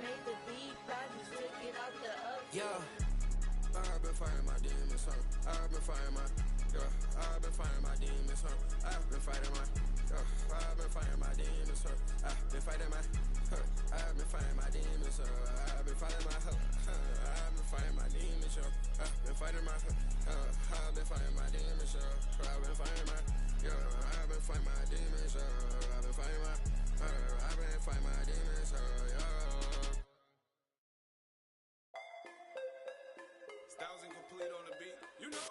made the beat, I just took it out the oven. Yeah, I've been fighting my demons, huh? I've been fighting my, I've been fighting my demons, huh? I've been fighting my, I've been fighting my demons, huh? I've been fighting my, I've been fighting my demons, I've been fighting my, I've been fighting my demons, I've been fighting my, I've been fighting my demons, I've been fighting my, I've been fighting my demons, I've been fighting my, I've been fighting my demons, Styles incomplete on the beat, you know.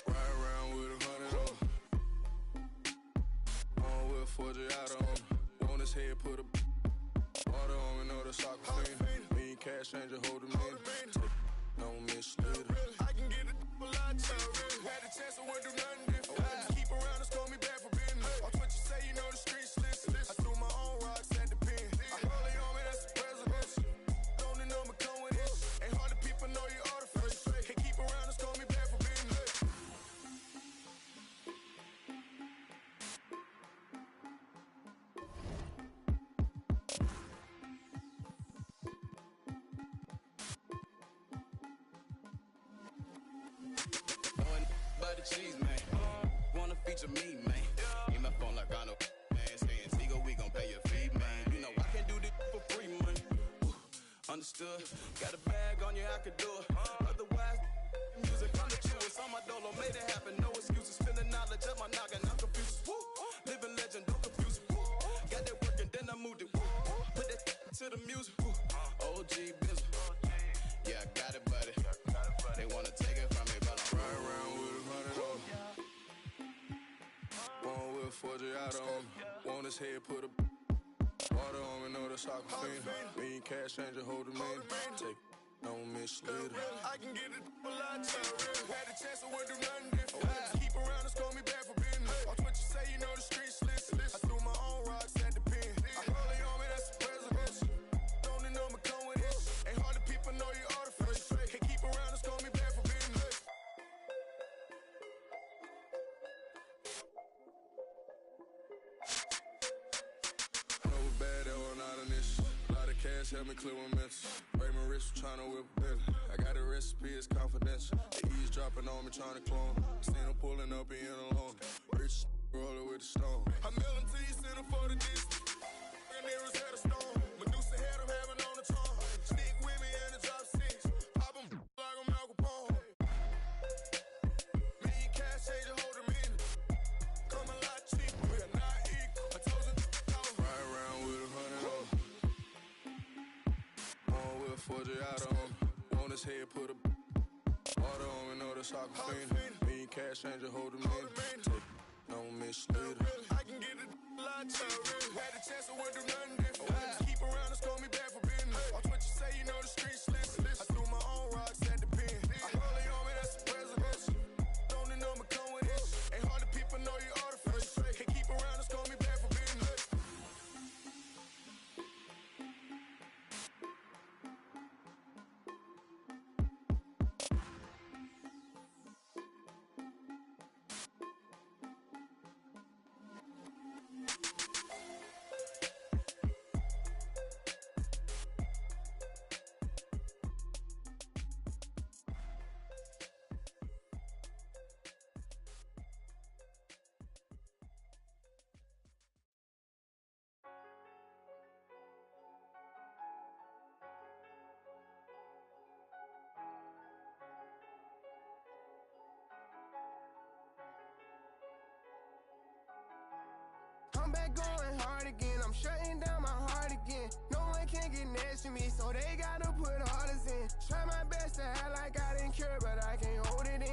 Ride around with 100 on. On with 40 out on. On his head, put a water on me, know the soccer fiend. Mean cash changer, hold him in. Don't mislead her. I can get it a lot cheaper. Had a chance, I wouldn't do nothing different. Keep around and score me back for business. Watch what you say, you know the streets listen. I threw my own rocks at the pen. I holy on me, that's the president. Don't the number come with it. Ain't hard to people know you artificial. Can't keep around and score me back for business. But the cheese, man. Wanna feature me, man. In my phone like I know, man. Saying Tigo, we gon' pay your fee, man. You know I can't do this for free, man. Understood. Got a bag on you, I could do it. Otherwise, music on the truest. On my dolo, made it happen. No excuses. Feeling knowledge up my noggin. I'm confused. Woo. Living legend, don't confuse it. Woo. Got that work and then I moved it. Woo. Put that to the music. Woo. OG business. Yeah, I got it, buddy. They wanna take it from me, but I'm Ride around with 100 on. One with 40 out on. On his head, put a water on me, know the soccer fiend. Mean cash changer, hold him in. Take, don't mislead her. I can get it a lot cheaper. Had a chance, I wouldn't do nothing different. Keep around and score me back for business. Watch what you say, you know the streets listen. I threw my own rocks at the pen. I holy on me, that's the president. Don't the number come with it. Ain't hard to people know you artificial. Can't keep around and score me back for business. Know it bad, that one out of this. A lot of cash help me clear my mental. Raymond Rich tryna whip a bill. I got a recipe, it's confidential. The eavesdropping on me, tryna clone. Seen him pulling up, he in alone. Rich roller with a stone. I mail him to you, send him for the distance. And there was had a stone. Medusa had him having on the tongue. Stick with me in the drop six. Pop him like I'm Al Capone. Me and cash changer, hold him in. Come a lot cheaper, we are not equal. I told you, ride around with 100 on. On with 40 out on. On his head, put a water on me, know the soccer fiend. Me and cash changer, hold him in. Take, don't mislead her. I can get it a lot cheaper. Had a chance, I wouldn't do nothing different. Keep around and score me back for business. Watch what you say, you know the streets listen. I threw my own rocks at the pen. I holy on me, that's the president. Don't the number come with it. Ain't hard to people know you artificial. Can't keep around and score me back for business. I'm back going hard again, I'm shutting down my heart again. No one can get next to me, so they gotta put orders in. Try my best to act like I didn't care, but I can't hold it in.